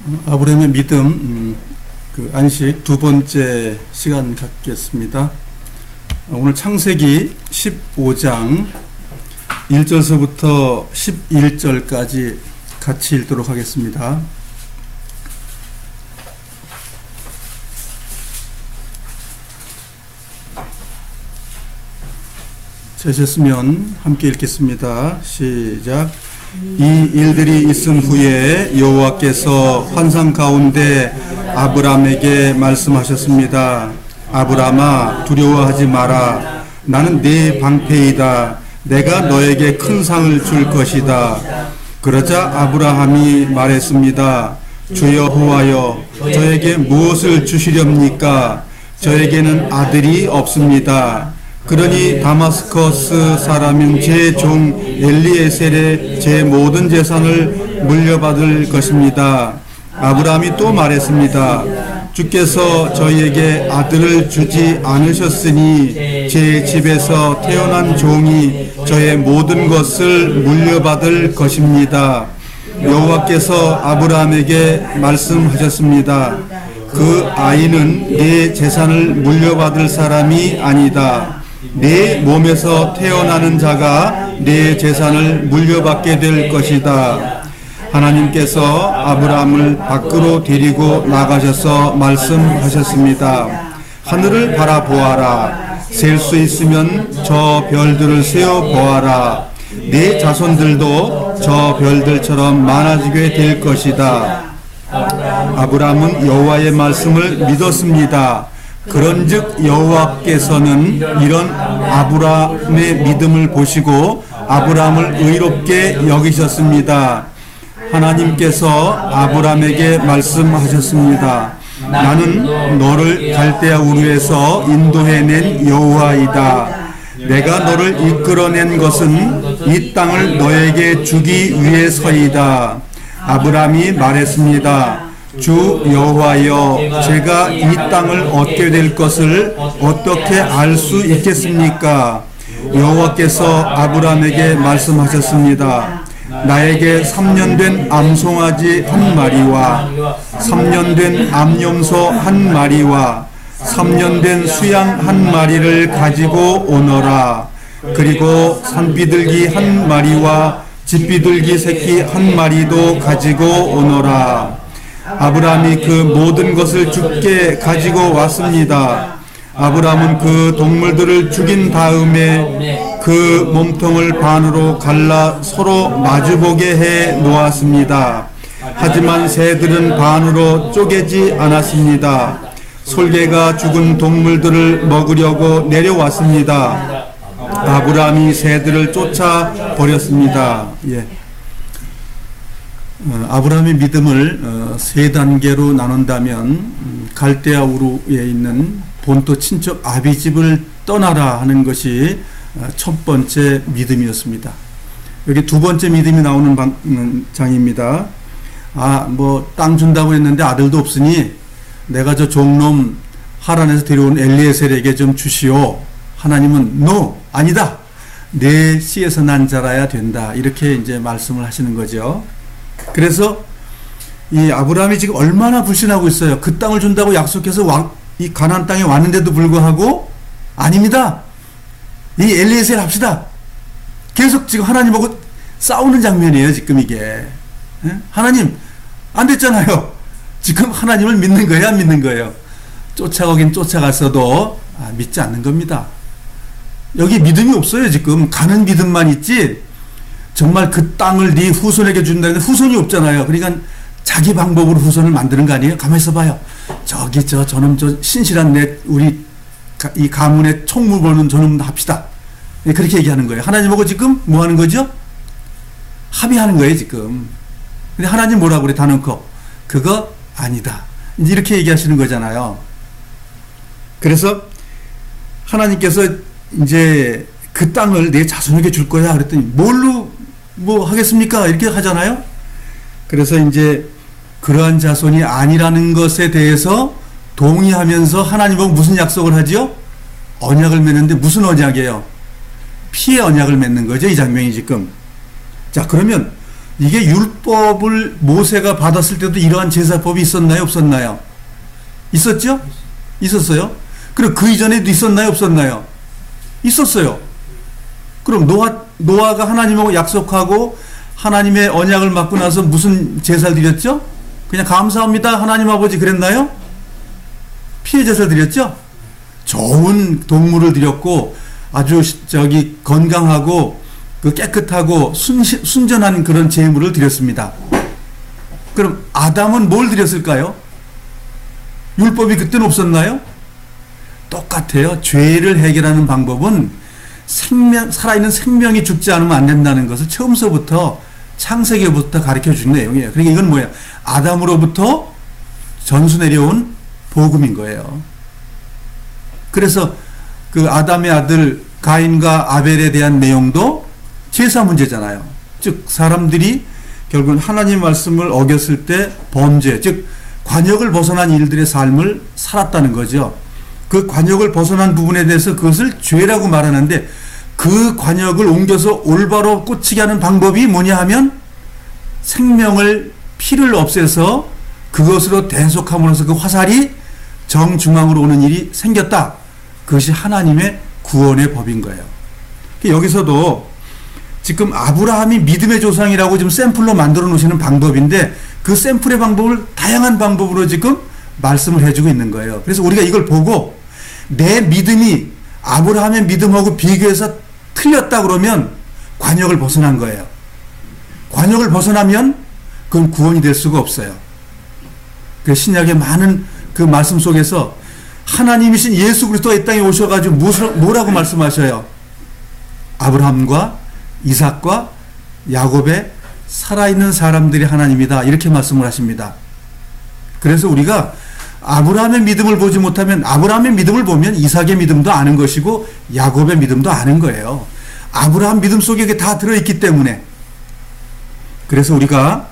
아브라함의 믿음, 그 안식 두 번째 시간 갖겠습니다. 오늘 창세기 15장 1절서부터 11절까지 같이 읽도록 하겠습니다. 되셨으면 함께 읽겠습니다. 시작. 이 일들이 있은 후에 여호와께서 환상 가운데 아브라함에게 말씀하셨습니다. 아브라함아, 두려워하지 마라. 나는 네 방패이다. 내가 너에게 큰 상을 줄 것이다. 그러자 아브라함이 말했습니다. 주 여호와여, 저에게 무엇을 주시렵니까? 저에게는 아들이 없습니다. 그러니 다마스커스 사람인 제 종 엘리에셀의 제 모든 재산을 물려받을 것입니다. 아브라함이 또 말했습니다. 주께서 저희에게 아들을 주지 않으셨으니 제 집에서 태어난 종이 저의 모든 것을 물려받을 것입니다. 여호와께서 아브라함에게 말씀하셨습니다. 그 아이는 네 재산을 물려받을 사람이 아니다. 네 몸에서 태어나는 자가 네 재산을 물려받게 될 것이다. 하나님께서 아브라함을 밖으로 데리고 나가셔서 말씀하셨습니다. 하늘을 바라보아라. 셀 수 있으면 저 별들을 세어 보아라. 네 자손들도 저 별들처럼 많아지게 될 것이다. 아브라함은 여호와의 말씀을 믿었습니다. 그런즉 여호와께서는 이런 아브라함의 믿음을 보시고 아브라함을 의롭게 여기셨습니다. 하나님께서 아브라함에게 말씀하셨습니다. 나는 너를 갈대아 우르에서 인도해낸 여호와이다. 내가 너를 이끌어낸 것은 이 땅을 너에게 주기 위해서이다. 아브라함이 말했습니다. 주 여호와여, 제가 이 땅을 얻게 될 것을 어떻게 알 수 있겠습니까? 여호와께서 아브라함에게 말씀하셨습니다. 나에게 3년 된 암송아지 한 마리와 3년 된 암염소 한 마리와 3년 된 수양 한 마리를 가지고 오너라. 그리고 산비둘기 한 마리와 집비둘기 새끼 한 마리도 가지고 오너라. 아브라함이 그 모든 것을 주께 가지고 왔습니다. 아브라함은 그 동물들을 죽인 다음에 그 몸통을 반으로 갈라 서로 마주보게 해 놓았습니다. 하지만 새들은 반으로 쪼개지 않았습니다. 솔개가 죽은 동물들을 먹으려고 내려왔습니다. 아브라함이 새들을 쫓아 버렸습니다. 예. 아브라함의 믿음을 세 단계로 나눈다면 갈대아 우르에 있는 본토 친척 아비집을 떠나라 하는 것이 첫 번째 믿음이었습니다. 여기 두 번째 믿음이 나오는 장입니다. 땅 준다고 했는데 아들도 없으니 내가 저 종놈 하란에서 데려온 엘리에셀에게 좀 주시오. 하나님은 no, 아니다. 내 씨에서 난 자라야 된다. 이렇게 이제 말씀을 하시는 거죠. 그래서 이 아브라함이 지금 얼마나 불신하고 있어요. 그 땅을 준다고 약속해서 이 가나안 땅에 왔는데도 불구하고 아닙니다. 이 엘리에셀 합시다. 계속 지금 하나님하고 싸우는 장면이에요. 지금 이게. 하나님 안 됐잖아요. 지금 하나님을 믿는 거예요, 안 믿는 거예요? 쫓아가긴 쫓아갔어도 믿지 않는 겁니다. 여기 믿음이 없어요. 지금 가는 믿음만 있지 정말 그 땅을 네 후손에게 준다는데 후손이 없잖아요. 그러니까 자기 방법으로 후손을 만드는 거 아니에요? 가만히 있어봐요. 저기 저놈 신실한 우리 이 가문의 총무 보는 저놈 합시다. 그렇게 얘기하는 거예요. 하나님하고 지금 뭐 하는 거죠? 합의하는 거예요 지금. 근데 하나님 뭐라고 그래? 단언코 그거 아니다. 이렇게 얘기하시는 거잖아요. 그래서 하나님께서 이제 그 땅을 내 자손에게 줄 거야 그랬더니 뭘로 뭐 하겠습니까? 이렇게 하잖아요. 그래서 이제 그러한 자손이 아니라는 것에 대해서 동의하면서 하나님하고 무슨 약속을 하지요? 언약을 맺는데 무슨 언약이에요? 피의 언약을 맺는 거죠. 이 장면이 지금. 자, 그러면 이게 율법을 모세가 받았을 때도 이러한 제사법이 있었나요? 없었나요? 있었죠? 있었어요? 그럼 그 이전에도 있었나요? 없었나요? 있었어요. 그럼 노아가 하나님하고 약속하고 하나님의 언약을 받고 나서 무슨 제사를 드렸죠? 그냥 감사합니다 하나님 아버지 그랬나요? 피해 제사를 드렸죠? 좋은 동물을 드렸고 아주 건강하고 그 깨끗하고 순전한 그런 제물을 드렸습니다. 그럼 아담은 뭘 드렸을까요? 율법이 그때는 없었나요? 똑같아요. 죄를 해결하는 방법은 살아있는 생명이 죽지 않으면 안 된다는 것을 처음서부터 창세기부터 가르쳐 준 내용이에요. 그러니까 이건 뭐예요? 아담으로부터 전수 내려온 복음인 거예요. 그래서 그 아담의 아들 가인과 아벨에 대한 내용도 제사 문제잖아요. 즉 사람들이 결국은 하나님 말씀을 어겼을 때 범죄, 즉 관역을 벗어난 일들의 삶을 살았다는 거죠. 그 관역을 벗어난 부분에 대해서 그것을 죄라고 말하는데 그 관역을 옮겨서 올바로 꽂히게 하는 방법이 뭐냐 하면 생명을 피를 없애서 그것으로 대속함으로써 그 화살이 정중앙으로 오는 일이 생겼다. 그것이 하나님의 구원의 법인 거예요. 여기서도 지금 아브라함이 믿음의 조상이라고 지금 샘플로 만들어 놓으시는 방법인데 그 샘플의 방법을 다양한 방법으로 지금 말씀을 해주고 있는 거예요. 그래서 우리가 이걸 보고 내 믿음이 아브라함의 믿음하고 비교해서 틀렸다 그러면 관역을 벗어난 거예요. 관역을 벗어나면 그건 구원이 될 수가 없어요. 그 신약의 많은 그 말씀 속에서 하나님이신 예수 그리스도가 이 땅에 오셔가지고 뭐라고 말씀하셔요? 아브라함과 이삭과 야곱의 살아있는 사람들이 하나님이다. 이렇게 말씀을 하십니다. 그래서 우리가 아브라함의 믿음을 보지 못하면 아브라함의 믿음을 보면 이삭의 믿음도 아는 것이고 야곱의 믿음도 아는 거예요. 아브라함 믿음 속에 그게 다 들어있기 때문에. 그래서 우리가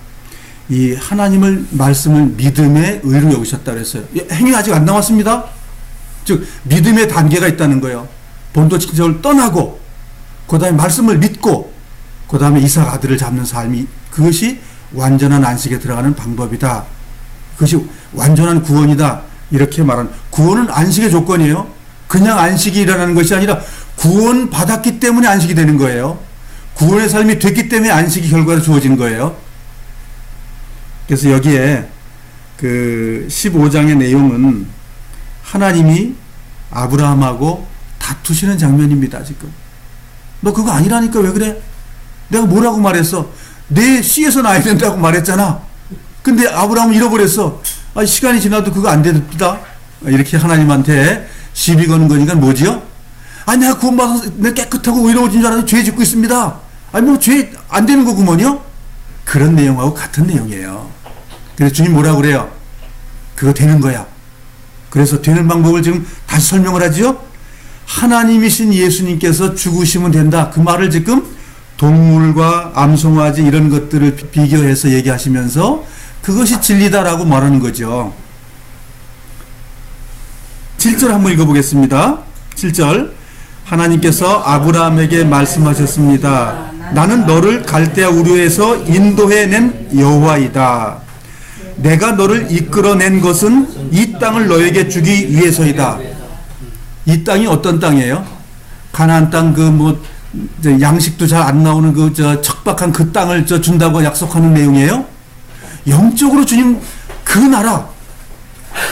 이 하나님을 말씀을 믿음의 의로 여기셨다 그랬어요. 행위 아직 안 나왔습니다. 즉 믿음의 단계가 있다는 거예요. 본토 친척을 떠나고 그 다음에 말씀을 믿고 그 다음에 이삭 아들을 잡는 삶이 그것이 완전한 안식에 들어가는 방법이다. 그것이 완전한 구원이다. 이렇게 말하는 구원은 안식의 조건이에요. 그냥 안식이 일어나는 것이 아니라 구원 받았기 때문에 안식이 되는 거예요. 구원의 삶이 됐기 때문에 안식이 결과로 주어진 거예요. 그래서 여기에 그 15장의 내용은 하나님이 아브라함하고 다투시는 장면입니다. 지금 너 그거 아니라니까 왜 그래? 내가 뭐라고 말했어? 내 씨에서 나야 된다고 말했잖아. 근데 아브라함은 잃어버렸어. 시간이 지나도 그거 안 됩니다. 이렇게 하나님한테 시비 거는 거니까 뭐지요? 내가 구원받아서 내가 깨끗하고 의로워진 줄 알았는데 죄 짓고 있습니다. 뭐 죄 안 되는 거구먼요? 그런 내용하고 같은 내용이에요. 그래서 주님 뭐라고 그래요? 그거 되는 거야. 그래서 되는 방법을 지금 다시 설명을 하지요? 하나님이신 예수님께서 죽으시면 된다. 그 말을 지금 동물과 암송아지 이런 것들을 비교해서 얘기하시면서 그것이 진리다라고 말하는 거죠. 7절 한번 읽어보겠습니다. 7절 하나님께서 아브라함에게 말씀하셨습니다. 나는 너를 갈대아 우르에서 인도해낸 여호와이다. 내가 너를 이끌어낸 것은 이 땅을 너에게 주기 위해서이다. 이 땅이 어떤 땅이에요? 가나안 땅 양식도 잘 안 나오는 척박한 그 땅을 준다고 약속하는 내용이에요? 영적으로 주님 그 나라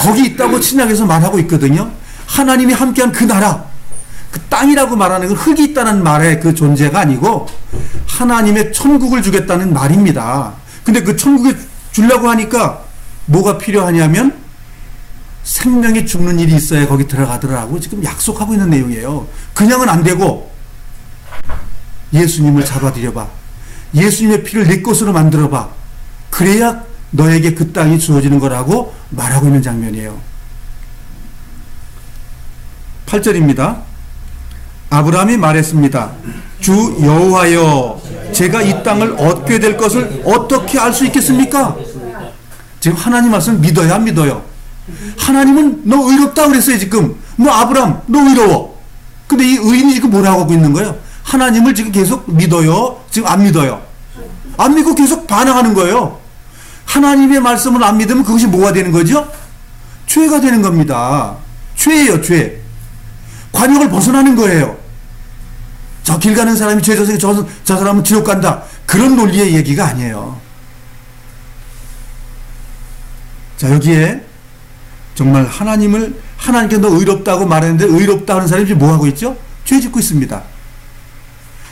거기 있다고 신약에서 말하고 있거든요. 하나님이 함께한 그 나라 그 땅이라고 말하는 건 흙이 있다는 말의 그 존재가 아니고 하나님의 천국을 주겠다는 말입니다. 근데 그 천국에 주려고 하니까 뭐가 필요하냐면 생명이 죽는 일이 있어야 거기 들어가더라고 지금 약속하고 있는 내용이에요. 그냥은 안 되고 예수님을 잡아들여봐. 예수님의 피를 내 것으로 만들어봐. 그래야 너에게 그 땅이 주어지는 거라고 말하고 있는 장면이에요. 8절입니다. 아브라함이 말했습니다. 주 여호와여, 제가 이 땅을 얻게 될 것을 어떻게 알 수 있겠습니까? 지금 하나님 말씀을 믿어야 안 믿어요? 하나님은 너 의롭다 그랬어요. 지금 너 아브라함 너 의로워. 근데 이 의인이 지금 뭐라고 하고 있는 거예요? 하나님을 지금 계속 믿어요? 지금 안 믿어요? 안 믿고 계속 반항하는 거예요. 하나님의 말씀을 안 믿으면 그것이 뭐가 되는 거죠? 죄가 되는 겁니다. 죄예요, 죄. 관역을 벗어나는 거예요. 저 길 가는 사람이 죄 져서 저 사람은 지옥 간다. 그런 논리의 얘기가 아니에요. 자, 여기에 정말 하나님께 너 의롭다고 말했는데 의롭다 하는 사람이 뭐 하고 있죠? 죄 짓고 있습니다.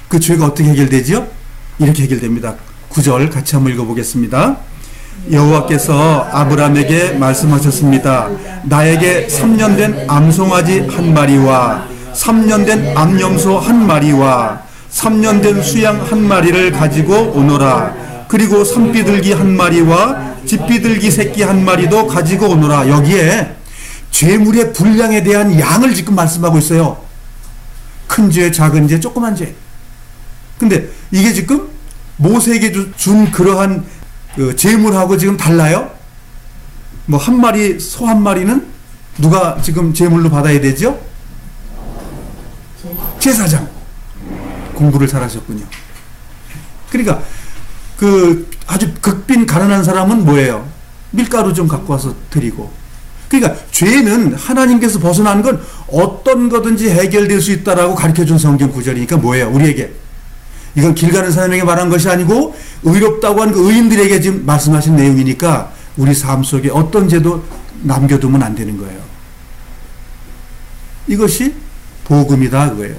그 죄가 어떻게 해결되죠? 이렇게 해결됩니다. 9절 같이 한번 읽어보겠습니다. 여호와께서 아브라함에게 말씀하셨습니다. 나에게 3년 된 암송아지 한 마리와 3년 된 암염소 한 마리와 3년 된 수양 한 마리를 가지고 오너라. 그리고 산비둘기 한 마리와 집비둘기 새끼 한 마리도 가지고 오너라. 여기에 죄물의 분량에 대한 양을 지금 말씀하고 있어요. 큰 죄, 작은 죄, 조그만 죄. 근데 이게 지금 모세에게 준 그러한 제물하고 지금 달라요? 뭐 한 마리, 소 한 마리는 누가 지금 제물로 받아야 되죠? 제사장. 공부를 잘하셨군요. 그러니까 아주 극빈 가난한 사람은 뭐예요? 밀가루 좀 갖고 와서 드리고. 그러니까 죄는 하나님께서 벗어난 건 어떤 거든지 해결될 수 있다라고 가르쳐준 성경 구절이니까 뭐예요? 우리에게. 이건 길 가는 사람에게 말한 것이 아니고 의롭다고 하는 그 의인들에게 지금 말씀하신 내용이니까 우리 삶 속에 어떤 죄도 남겨두면 안 되는 거예요. 이것이 복음이다 그거예요.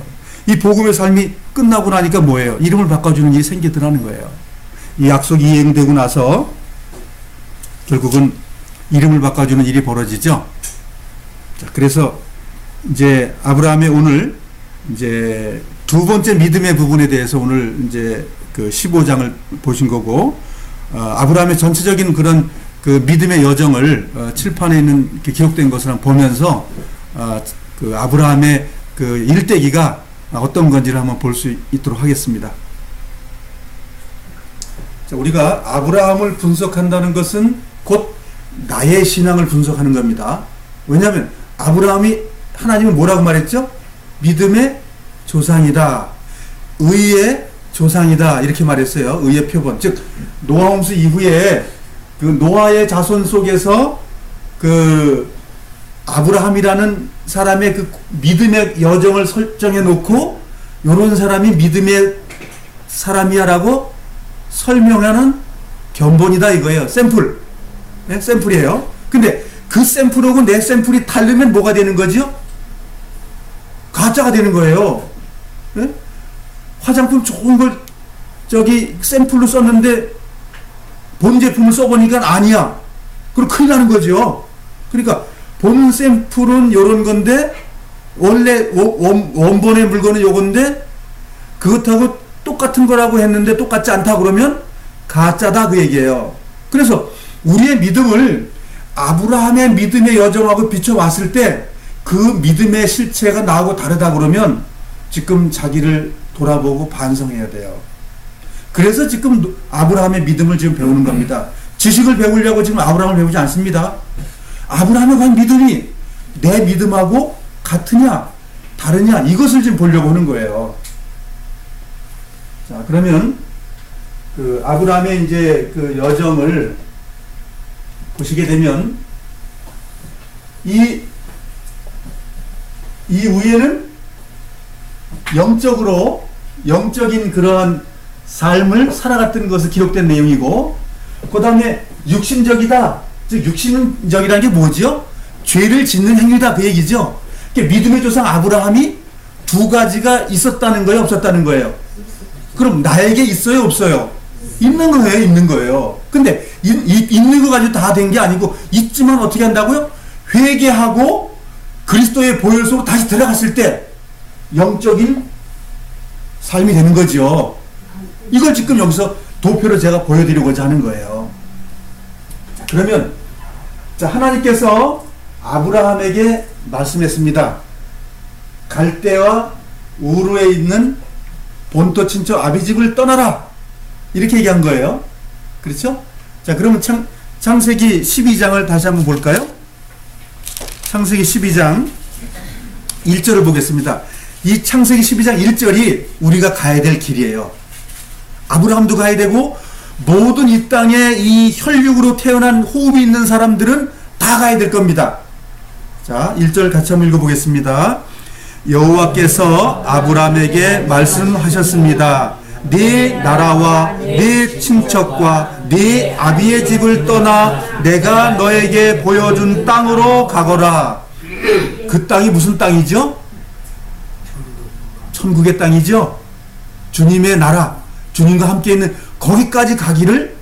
이 복음의 삶이 끝나고 나니까 뭐예요? 이름을 바꿔주는 일이 생기더라는 거예요. 이 약속이 이행되고 나서 결국은 이름을 바꿔주는 일이 벌어지죠. 자, 그래서 이제 아브라함의 오늘 이제 두 번째 믿음의 부분에 대해서 오늘 이제 그 15장을 보신 거고, 아브라함의 전체적인 그런 그 믿음의 여정을 칠판에 있는 이렇게 기록된 것을 보면서 그 아브라함의 그 일대기가 어떤 건지를 한번 볼 수 있도록 하겠습니다. 자, 우리가 아브라함을 분석한다는 것은 곧 나의 신앙을 분석하는 겁니다. 왜냐하면 아브라함이 하나님은 뭐라고 말했죠? 믿음의 조상이다. 의의 조상이다. 이렇게 말했어요. 의의 표본. 즉 노아 홍수 이후에 그 노아의 자손 속에서 그 아브라함이라는 사람의 그 믿음의 여정을 설정해 놓고 이런 사람이 믿음의 사람이야라고 설명하는 견본이다 이거예요. 샘플. 네? 샘플이에요. 근데 그 샘플하고 내 샘플이 다르면 뭐가 되는 거죠? 가짜가 되는 거예요. 네? 화장품 좋은 걸 저기 샘플로 썼는데 본 제품을 써보니까 아니야. 그럼 큰일 나는 거죠. 그러니까 본 샘플은 요런 건데 원래 원본의 물건은 요건데 그것하고 똑같은 거라고 했는데 똑같지 않다 그러면 가짜다 그 얘기예요. 그래서 우리의 믿음을 아브라함의 믿음의 여정하고 비춰봤을 때 그 믿음의 실체가 나하고 다르다 그러면 지금 자기를 돌아보고 반성해야 돼요. 그래서 지금 아브라함의 믿음을 지금 배우는 겁니다. 지식을 배우려고 지금 아브라함을 배우지 않습니다. 아브라함의 과연 믿음이 내 믿음하고 같으냐 다르냐 이것을 지금 보려고 하는 거예요. 자, 그러면 그 아브라함의 이제 그 여정을 보시게 되면 이 위에는 영적인 그러한 삶을 살아갔던 것을 기록된 내용이고, 그 다음에 육신적이다. 즉 육신적이라는 게 뭐죠? 죄를 짓는 행위다 그 얘기죠. 그러니까 믿음의 조상 아브라함이 두 가지가 있었다는 거예요, 없었다는 거예요? 그럼 나에게 있어요, 없어요? 있는 거예요, 있는 거예요. 근데 있는 거 가지고 다 된 게 아니고 있지만 어떻게 한다고요? 회개하고 그리스도의 보혈 속으로 다시 들어갔을 때 영적인 삶이 되는 거죠. 이걸 지금 여기서 도표로 제가 보여드리고자 하는 거예요. 그러면 자, 하나님께서 아브라함에게 말씀했습니다. 갈대와 우르에 있는 본토 친척 아비집을 떠나라. 이렇게 얘기한 거예요. 그렇죠? 자, 그러면 창세기 12장을 다시 한번 볼까요? 창세기 12장 1절을 보겠습니다. 이 창세기 12장 1절이 우리가 가야 될 길이에요. 아브라함도 가야 되고 모든 이 땅에 이 혈육으로 태어난 호흡이 있는 사람들은 다 가야 될 겁니다. 자, 1절 같이 한번 읽어보겠습니다. 여호와께서 아브라함에게 말씀하셨습니다. 네 나라와 네 친척과 네 아비의 집을 떠나 내가 너에게 보여준 땅으로 가거라. 그 땅이 무슨 땅이죠? 천국의 땅이죠. 주님의 나라, 주님과 함께 있는 거기까지 가기를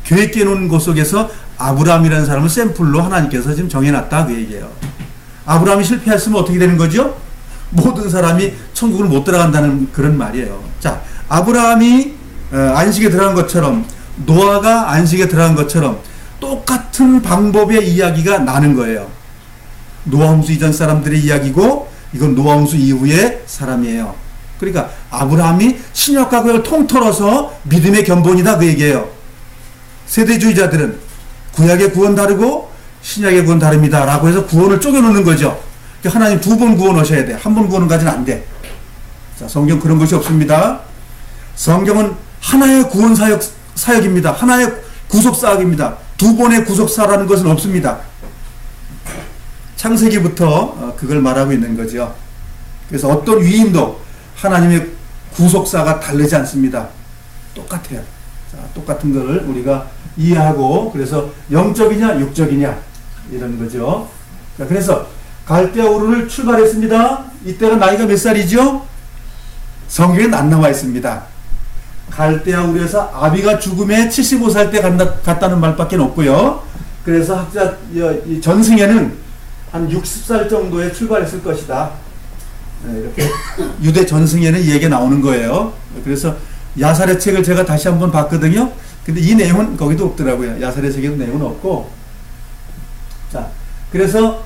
계획해 놓은 곳 속에서 아브라함이라는 사람을 샘플로 하나님께서 지금 정해놨다, 그 얘기예요. 아브라함이 실패했으면 어떻게 되는 거죠? 모든 사람이 천국을 못 들어간다는 그런 말이에요. 자, 아브라함이 안식에 들어간 것처럼, 노아가 안식에 들어간 것처럼 똑같은 방법의 이야기가 나는 거예요. 노아 홍수 이전 사람들의 이야기고, 이건 노아 홍수 이후의 사람이에요. 그러니까 아브라함이 신약과 구약을 통틀어서 믿음의 견본이다, 그 얘기예요. 세대주의자들은 구약의 구원 다르고 신약의 구원 다릅니다 라고 해서 구원을 쪼개놓는 거죠. 하나님 두 번 구원하셔야 돼. 한 번 구원은 가지는 안 돼. 자, 성경 그런 것이 없습니다. 성경은 하나의 구원 사역입니다. 하나의 구속 사역입니다. 두 번의 구속사라는 것은 없습니다. 창세기부터 그걸 말하고 있는 거죠. 그래서 어떤 위임도 하나님의 구속사가 다르지 않습니다. 똑같아요. 자, 똑같은 것을 우리가 이해하고, 그래서 영적이냐 육적이냐 이런 거죠. 자, 그래서 갈대아 우르를 출발했습니다. 이때가 나이가 몇 살이죠? 성경에 안 나와 있습니다. 갈대아 우르에서 아비가 죽음에 75살 때 갔다는 말밖에 없고요. 그래서 학자 전승에는 한 60살 정도에 출발했을 것이다. 이렇게 유대 전승에는 이 얘기가 나오는 거예요. 그래서 야살의 책을 제가 다시 한번 봤거든요. 근데 이 내용은 거기도 없더라고요. 야살의 책에도 내용은 없고. 자, 그래서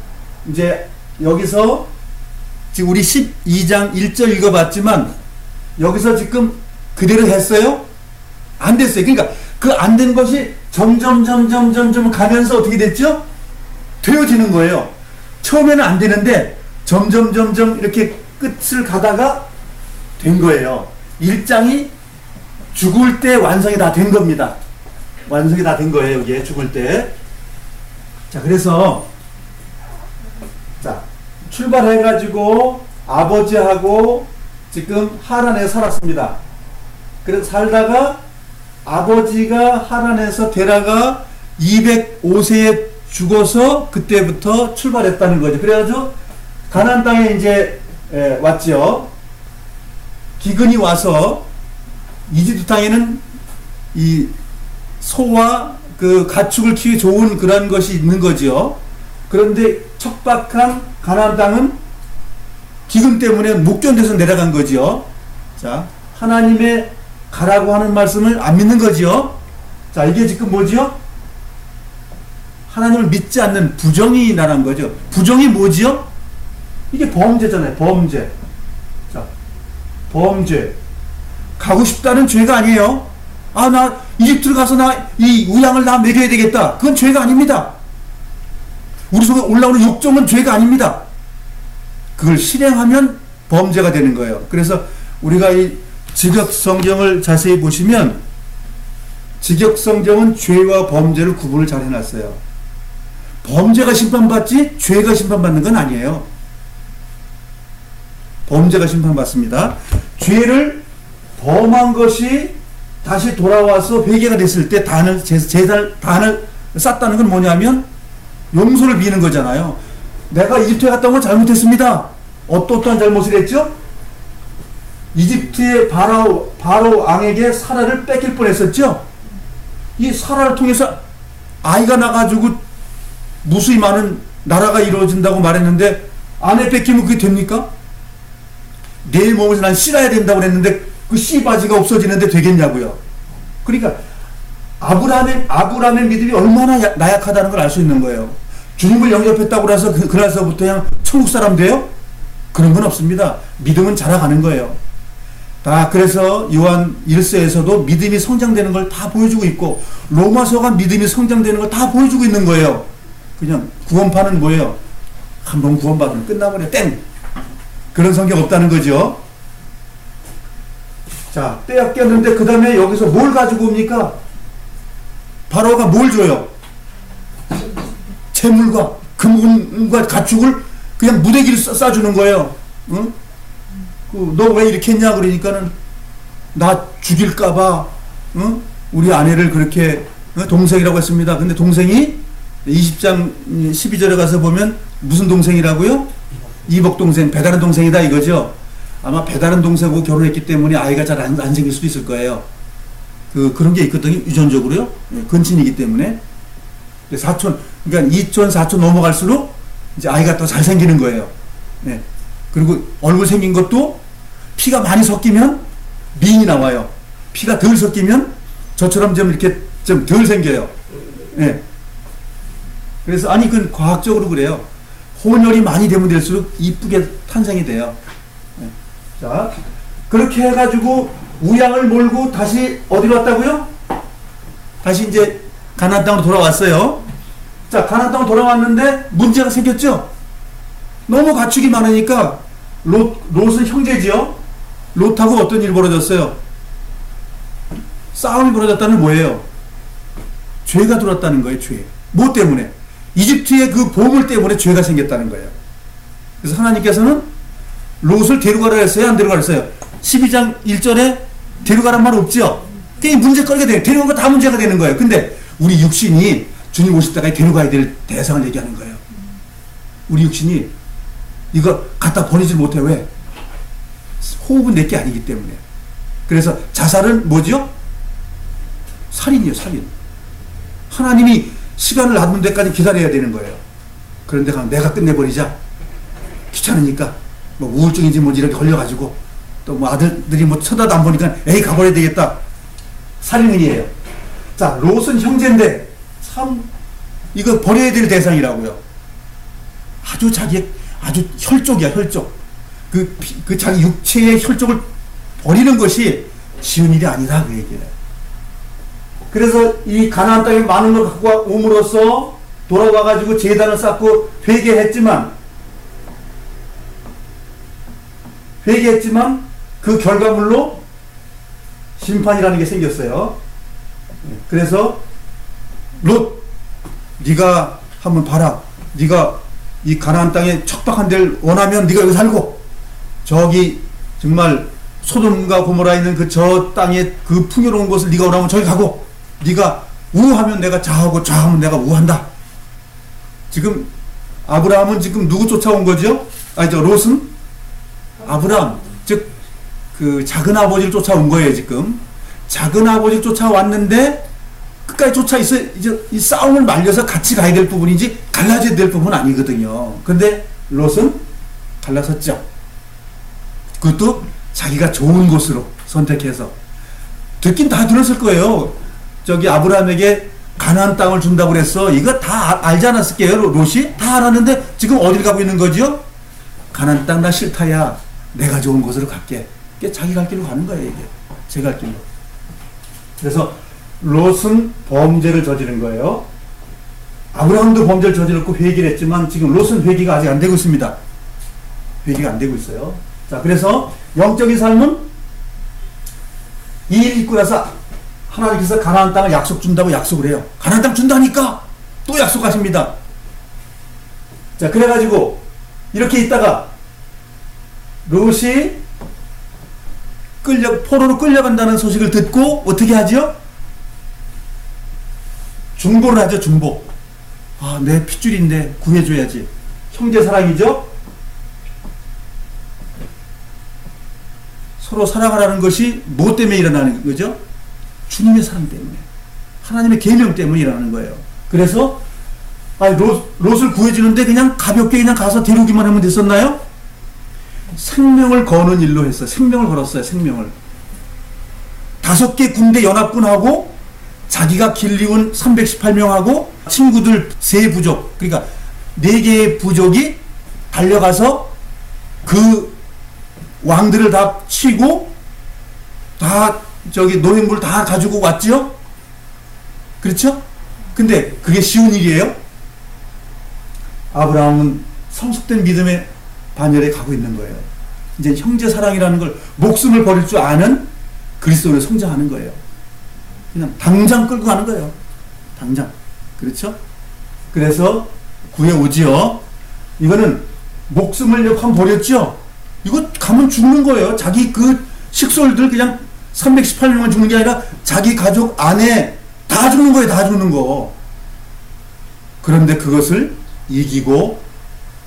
이제 여기서 지금 우리 12장 1절 읽어봤지만 여기서 지금 그대로 했어요? 안 됐어요. 그러니까 그 안 된 것이 점점 가면서 어떻게 됐죠? 되어지는 거예요. 처음에는 안 되는데 점점 이렇게 끝을 가다가 된 거예요. 1장이 죽을 때 완성이 다 된 겁니다. 완성이 다 된 거예요. 이게 죽을 때. 자, 그래서 자, 출발해가지고 아버지하고 지금 하란에 살았습니다. 그래서 살다가 아버지가 하란에서 데라가 205세에 죽어서 그때부터 출발했다는 거죠. 그래가지고 가나안 땅에 이제 왔죠. 기근이 와서 이집트 땅에는 이 소와 그 가축을 키우기 좋은 그런 것이 있는 거죠. 그런데 척박한 가나안 땅은 기근 때문에 못 견뎌서 내려간 거죠. 자, 하나님의 가라고 하는 말씀을 안 믿는 거죠. 자, 이게 지금 뭐죠? 하나님을 믿지 않는 부정이 나란 거죠. 부정이 뭐지요? 이게 범죄잖아요. 범죄. 자, 범죄. 가고 싶다는 죄가 아니에요. 아, 나 이집트를 가서 나 이 우양을 나 먹여야 되겠다. 그건 죄가 아닙니다. 우리 속에 올라오는 욕정은 죄가 아닙니다. 그걸 실행하면 범죄가 되는 거예요. 그래서 우리가 이 직역성경을 자세히 보시면 직역성경은 죄와 범죄를 구분을 잘 해놨어요. 범죄가 심판받지 죄가 심판받는 건 아니에요. 범죄가 심판받습니다. 죄를 범한 것이 다시 돌아와서 회개가 됐을 때 단을 쌓다는 건 뭐냐면 용서를 비는 거잖아요. 내가 이집트에 갔다 온 건 잘못했습니다. 어떠한 잘못을 했죠? 이집트의 바로 왕에게 사라를 뺏길 뻔했었죠. 이 사라를 통해서 아이가 나가지고 무수히 많은 나라가 이루어진다고 말했는데 아내 뺏기면 그게 됩니까? 내 몸에서 난 씨라야 된다고 그랬는데 그 씨바지가 없어지는데 되겠냐고요. 그러니까 아브라함의 믿음이 얼마나 나약하다는 걸 알 수 있는 거예요. 주님을 영접했다고 해서 그날서부터 그냥 천국 사람 돼요? 그런 건 없습니다. 믿음은 자라가는 거예요. 그래서 요한 1서에서도 믿음이 성장되는 걸 다 보여주고 있고 로마서가 믿음이 성장되는 걸 다 보여주고 있는 거예요. 그냥 구원파는 뭐예요? 한 번 구원받으면 끝나버려. 땡! 그런 성경 없다는 거죠. 자, 빼앗겼는데 그 다음에 여기서 뭘 가지고 옵니까? 바로가 뭘 줘요? 재물과 금과 가축을 그냥 무대기를 싸주는 거예요. 응? 너 왜 이렇게 했냐 그러니까는 나 죽일까봐 응? 우리 아내를 그렇게 동생이라고 했습니다. 근데 동생이 20장 12절에 가서 보면 무슨 동생이라고요? 이복 동생, 배다른 동생이다 이거죠. 아마 배다른 동생하고 결혼했기 때문에 아이가 잘 안 생길 수도 있을 거예요. 그런 게 있거든요. 유전적으로요. 근친이기 때문에. 사촌, 그러니까 2촌, 4촌 넘어갈수록 이제 아이가 더 잘 생기는 거예요. 네. 그리고 얼굴 생긴 것도 피가 많이 섞이면 미인이 나와요. 피가 덜 섞이면 저처럼 좀 이렇게 좀 덜 생겨요. 네. 그래서 아니 그건 과학적으로 그래요. 혼혈이 많이 되면 될수록 이쁘게 탄생이 돼요. 네. 자, 그렇게 해가지고 우양을 몰고 다시 어디로 왔다고요? 다시 이제 가나안 땅으로 돌아왔어요. 자, 가나안 땅으로 돌아왔는데 문제가 생겼죠? 너무 가축이 많으니까 롯은 형제지요? 롯하고 어떤 일이 벌어졌어요? 싸움이 벌어졌다는 뭐예요? 죄가 들어왔다는 거예요, 죄. 뭐 때문에? 이집트의 그 보물 때문에 죄가 생겼다는 거예요. 그래서 하나님께서는 롯을 데려가라 했어요? 안 데려가라 했어요? 12장 1절에 데려가란 말 없죠? 그게 문제거리가 돼요. 데려간 거 다 문제가 되는 거예요. 근데 우리 육신이 주님 오실 때까지 데려가야 될 대상을 얘기하는 거예요. 우리 육신이 이거 갖다 버리질 못해. 왜? 호흡은 내게 아니기 때문에. 그래서 자살은 뭐죠? 살인이에요, 살인. 하나님이 시간을 놔둔 데까지 기다려야 되는 거예요. 그런데 내가 끝내버리자. 귀찮으니까 뭐 우울증인지 뭔지 이렇게 걸려가지고 또 뭐 아들들이 뭐 쳐다도 안 보니까 에이 가버려야 되겠다. 살인이에요. 자, 롯은 형제인데 참 이거 버려야 될 대상이라고요. 아주 아주 혈족이야, 혈족. 그 자기 육체의 혈족을 버리는 것이 쉬운 일이 아니다, 그 얘기예요. 그래서 이 가나안 땅에 많은 걸 갖고 옴으로써 돌아와가지고 제단을 쌓고 회개했지만 그 결과물로 심판이라는 게 생겼어요. 그래서 롯, 네가 한번 봐라. 네가 이 가나안 땅에 척박한 데를 원하면 네가 여기 살고 저기 정말 소돔과 고모라 있는 그 저 땅에 그 풍요로운 곳을 네가 원하면 저기 가고 네가 우하면 내가 좌하고 좌하면 내가 우한다. 지금 아브라함은 지금 누구 쫓아온 거죠? 롯은 아브라함, 즉 그 작은 아버지를 쫓아온 거예요. 지금 작은 아버지를 쫓아왔는데 끝까지 쫓아 있어. 이제 이 싸움을 말려서 같이 가야 될 부분이지 갈라져야 될 부분은 아니거든요. 근데 롯은 갈라섰죠. 그것도 자기가 좋은 곳으로 선택해서. 듣긴 다 들었을 거예요. 저기 아브라함에게 가나안 땅을 준다고 그랬어. 이거 다 알지 않았을게요. 롯이 다 알았는데 지금 어디를 가고 있는 거죠? 가나안 땅 나 싫다야. 내가 좋은 곳으로 갈게. 이게 자기 갈 길로 가는 거예요. 이게 제 갈 길로. 그래서 롯은 범죄를 저지른 거예요. 아브라함도 범죄를 저질렀고 회개를 했지만 지금 롯은 회개가 아직 안 되고 있습니다. 회개가 안 되고 있어요. 자, 그래서 영적인 삶은 이 일 있고 나서 하나님께서 가나안 땅을 약속 준다고 약속을 해요. 가나안 땅 준다니까 또 약속하십니다. 자, 그래가지고 이렇게 있다가 롯이 포로로 끌려간다는 소식을 듣고 어떻게 하죠? 중보를 하죠. 중보. 아, 내 핏줄인데 구해줘야지. 형제 사랑이죠. 서로 사랑하라는 것이 뭐 때문에 일어나는 거죠? 주님의 사랑 때문에, 하나님의 계명 때문에 일어나는 거예요. 그래서 롯을 구해주는데 그냥 가볍게 그냥 가서 데려오기만 하면 됐었나요? 생명을 거는 일로 했어요. 생명을 걸었어요. 생명을. 5개 군대 연합군하고 자기가 길리운 318명하고 친구들 3부족, 그러니까 4개의 부족이 달려가서 그 왕들을 다 치고 다 저기 노획물 다 가지고 왔죠? 그렇죠? 근데 그게 쉬운 일이에요? 아브라함은 성숙된 믿음의 반열에 가고 있는 거예요. 이제 형제 사랑이라는 걸 목숨을 버릴 줄 아는 그리스도로 성장하는 거예요. 그냥 당장 끌고 가는 거예요. 당장. 그렇죠? 그래서 구해오지요. 이거는 목숨을 한번 버렸죠? 이거 가면 죽는 거예요. 자기 그 식솔들 그냥 318명만 죽는 게 아니라 자기 가족 아내 다 죽는 거예요. 다 죽는 거. 그런데 그것을 이기고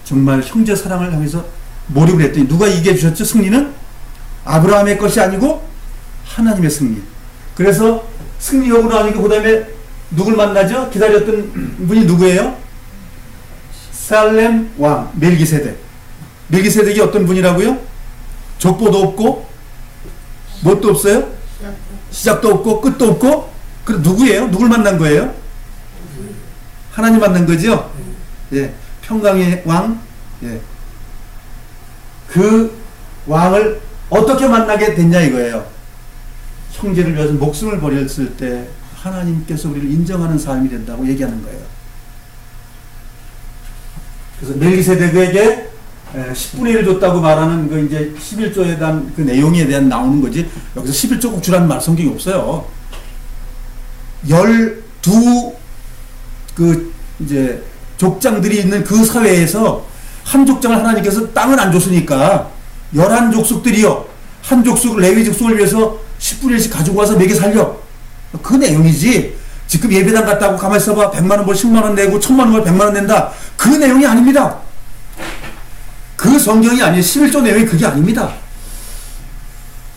정말 형제 사랑을 향해서 몰입을 했더니 누가 이겨 주셨죠? 승리는 아브라함의 것이 아니고 하나님의 승리. 그래서 승리하고 나니까 그 다음에 누굴 만나죠? 기다렸던 분이 누구예요? 살렘 왕 멜기세덱. 멜기세덱이 어떤 분이라고요? 족보도 없고 뭣도 없어요? 시작도 없고 끝도 없고. 그 누구예요? 누굴 만난 거예요? 하나님 만난 거죠? 예, 평강의 왕. 예. 그 왕을 어떻게 만나게 됐냐 이거예요. 형제를 위해서 목숨을 버렸을 때 하나님께서 우리를 인정하는 삶이 된다고 얘기하는 거예요. 그래서 멜기세덱에게 10분의 1을 줬다고 말하는 그 이제 11조에 대한 그 내용에 대한 나오는 거지. 여기서 11조 꼭 주라는 말 성경이 없어요. 12 그 이제 족장들이 있는 그 사회에서 한 족장을 하나님께서 땅을 안 줬으니까 11족속들이요. 한 족속 레위 족속을 위해서 10분의 1씩 가지고 와서 먹여 살려. 그 내용이지. 지금 예배당 갔다고 가만히 있어봐. 100만원 벌 10만원 내고 1000만원 벌 100만원 낸다. 그 내용이 아닙니다. 그 성경이 아니에요. 11조 내용이 그게 아닙니다.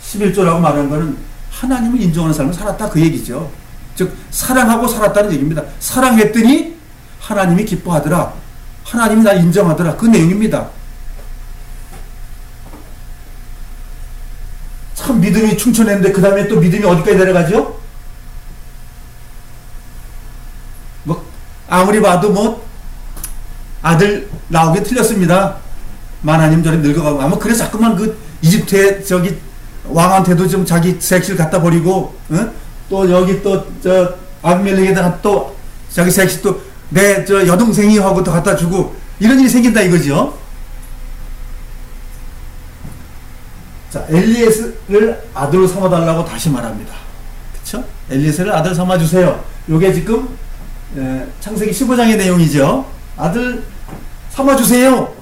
11조라고 말하는 거는 하나님을 인정하는 삶을 살았다 그 얘기죠. 즉 사랑하고 살았다는 얘기입니다. 사랑했더니 하나님이 기뻐하더라. 하나님이 날 인정하더라. 그 내용입니다. 참 믿음이 충천했는데 그 다음에 또 믿음이 어디까지 내려가죠? 뭐 아무리 봐도 뭐 아들 나오기 틀렸습니다. 마나님 저리 늙어가고 아마 그래서 자꾸만 그 이집트에 저기 왕한테도 좀 자기 색시를 갖다 버리고 또 여기 또 저 아비멜렉에다가 또 자기 색시 또 내 저 여동생이 하고 또 갖다 주고 이런 일이 생긴다 이거죠. 자, 엘리에스를 아들로 삼아달라고 다시 말합니다. 그쵸? 엘리에스를 아들 삼아주세요. 요게 지금 창세기 15장의 내용이죠. 아들 삼아주세요.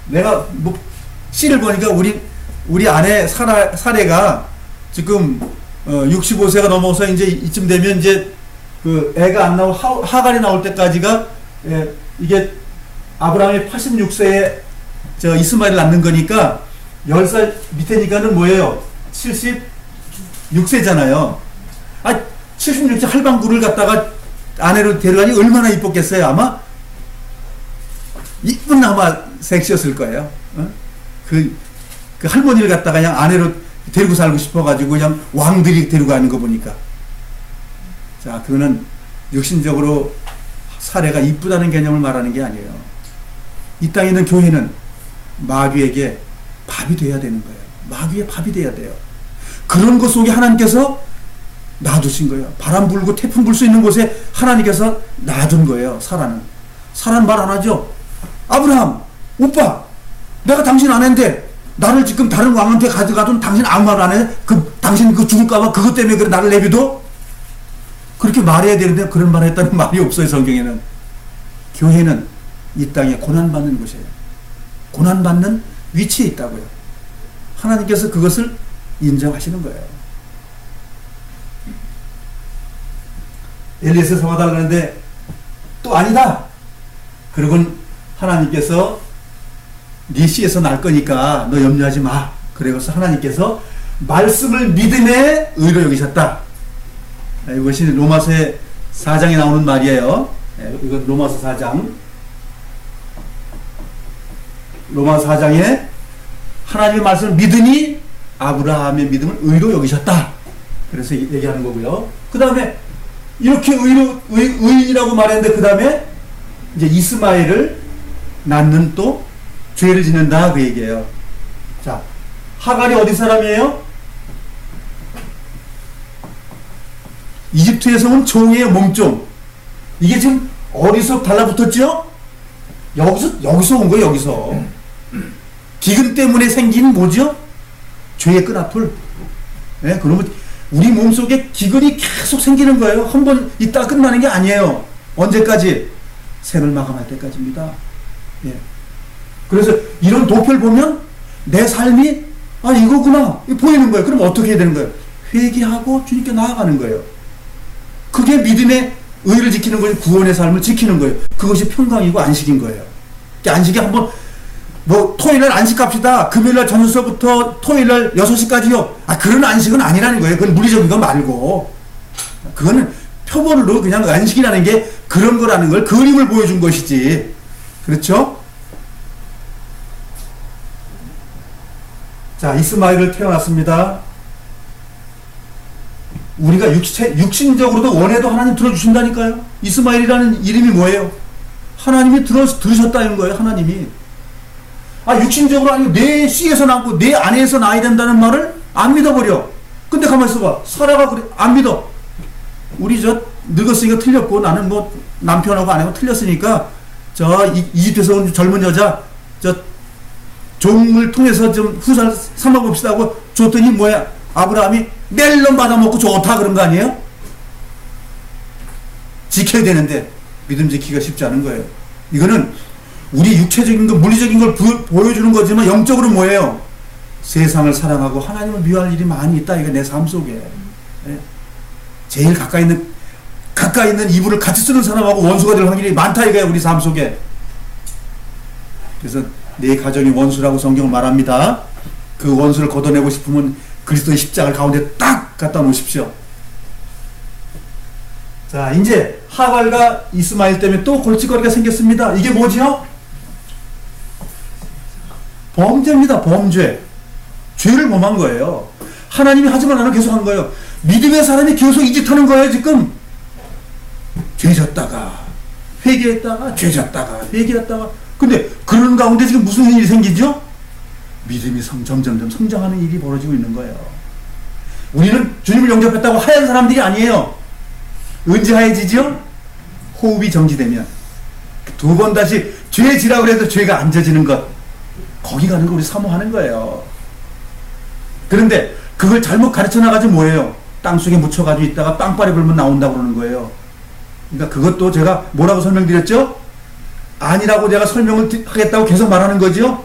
내가 뭐 씨를 보니까 우리 아내 사례가 지금 65세가 넘어서 이제 이쯤 되면 이제 그 애가 안 나올 하갈이 나올 때까지가 이게 아브라함이 86세에 저 이스마엘을 낳는 거니까 10살 밑에니까는 뭐예요? 76세잖아요. 아, 76세 할방구를 갖다가 아내로 데려가니 얼마나 이뻤겠어요, 아마? 이쁜 아마 섹시였을 거예요. 그 할머니를 갖다가 그냥 아내로 데리고 살고 싶어가지고 그냥 왕들이 데리고 가는 거 보니까. 자, 그거는 육신적으로 사례가 이쁘다는 개념을 말하는 게 아니에요. 이 땅에 있는 교회는 마귀에게 밥이 돼야 되는 거예요. 마귀의 밥이 돼야 돼요. 그런 것 속에 하나님께서 놔두신 거예요. 바람 불고 태풍 불 수 있는 곳에 하나님께서 놔둔 거예요. 사라는 말 안 하죠. 아브라함, 오빠, 내가 당신 아내인데 나를 지금 다른 왕한테 가져가도 당신 아무 말 안 해? 당신 죽을까봐 그것 때문에 그래 나를 내비둬? 그렇게 말해야 되는데 그런 말 했다는 말이 없어요. 성경에는. 교회는 이 땅에 고난받는 곳이에요. 고난받는 위치에 있다고요. 하나님께서 그것을 인정하시는 거예요. 엘리에스 삼아달라는데 또 아니다. 그러곤 하나님께서 네 씨에서 날 거니까 너 염려하지 마. 그래서 하나님께서 말씀을 믿음의 의로 여기셨다. 이것이 로마서의 4장에 나오는 말이에요. 이건 로마서 4장. 로마서 4장에 하나님의 말씀을 믿으니 아브라함의 믿음을 의로 여기셨다. 그래서 얘기하는 거고요. 그 다음에 이렇게 의인이라고 말했는데 그 다음에 이제 이스마엘을 낳는 또 죄를 짓는다 그 얘기예요. 자, 하갈이 어디 사람이에요? 이집트에서 온 종이에요. 몸종. 이게 지금 어디서 달라붙었죠? 여기서 온 거예요. 여기서 기근 때문에 생긴 뭐죠? 죄의 끈앞을. 예, 그러면 우리 몸속에 기근이 계속 생기는 거예요. 한 번 있다가 끝나는 게 아니에요. 언제까지? 생을 마감할 때까지입니다. 예. 그래서 이런 도표를 보면 내 삶이 이거구나 보이는 거예요. 그럼 어떻게 해야 되는 거예요? 회개하고 주님께 나아가는 거예요. 그게 믿음의 의를 지키는 거예요. 구원의 삶을 지키는 거예요. 그것이 평강이고 안식인 거예요. 안식이 한번 토요일날 안식합시다. 금요일날 저녁 서부터 토요일날 6시까지요. 그런 안식은 아니라는 거예요. 그건 물리적인 거 말고. 그거는 표본으로 그냥 안식이라는 게 그런 거라는 걸 그림을 보여준 것이지. 그렇죠? 자, 이스마엘을 태어났습니다. 우리가 육신적으로도 원해도 하나님 들어주신다니까요. 이스마엘이라는 이름이 뭐예요? 하나님이 들으셨다는 거예요. 하나님이. 육신적으로 아니고 내 씨에서 낳고 내 아내에서 낳아야 된다는 말을 안 믿어버려. 근데 가만히 있어봐. 사라가 그래. 안 믿어. 우리 늙었으니까 틀렸고 나는 남편하고 아내하고 틀렸으니까 이집트에서 온 젊은 여자 종을 통해서 좀 후사를 삼아봅시다 하고 줬더니 뭐야? 아브라함이 멜론 받아먹고 좋다 그런 거 아니에요? 지켜야 되는데 믿음 지키기가 쉽지 않은 거예요. 이거는 우리 육체적인 거, 물리적인 걸 보여주는 거지만 영적으로 뭐예요? 세상을 사랑하고 하나님을 미워할 일이 많이 있다. 이거 내 삶 속에. 제일 가까이 있는 이불을 같이 쓰는 사람하고 원수가 될 확률이 많다 이거예요. 우리 삶 속에. 그래서 내 가정이 원수라고 성경을 말합니다. 그 원수를 걷어내고 싶으면 그리스도의 십자가를 가운데 딱 갖다 놓으십시오. 자, 이제 하갈과 이스마엘 때문에 또 골칫거리가 생겼습니다. 이게 뭐지요? 범죄입니다. 범죄. 죄를 범한 거예요. 하나님이 하지 말라는 계속 한 거예요. 믿음의 사람이 계속 이 짓 하는 거예요. 지금 죄졌다가 회개했다가 죄졌다가 회개했다가. 근데 그런 가운데 지금 무슨 일이 생기죠? 믿음이 점점 성장하는 일이 벌어지고 있는 거예요. 우리는 주님을 영접했다고 하얀 사람들이 아니에요. 언제 하얘지죠? 호흡이 정지되면. 두 번 다시 죄 지라고 해도 죄가 안 져지는 것. 거기 가는 거 우리 사모하는 거예요. 그런데 그걸 잘못 가르쳐 나가지고 뭐예요? 땅속에 묻혀가지고 있다가 빵빠레 불면 나온다고 그러는 거예요. 그러니까 그것도 제가 뭐라고 설명드렸죠? 아니라고 내가 설명을 하겠다고 계속 말하는 거죠?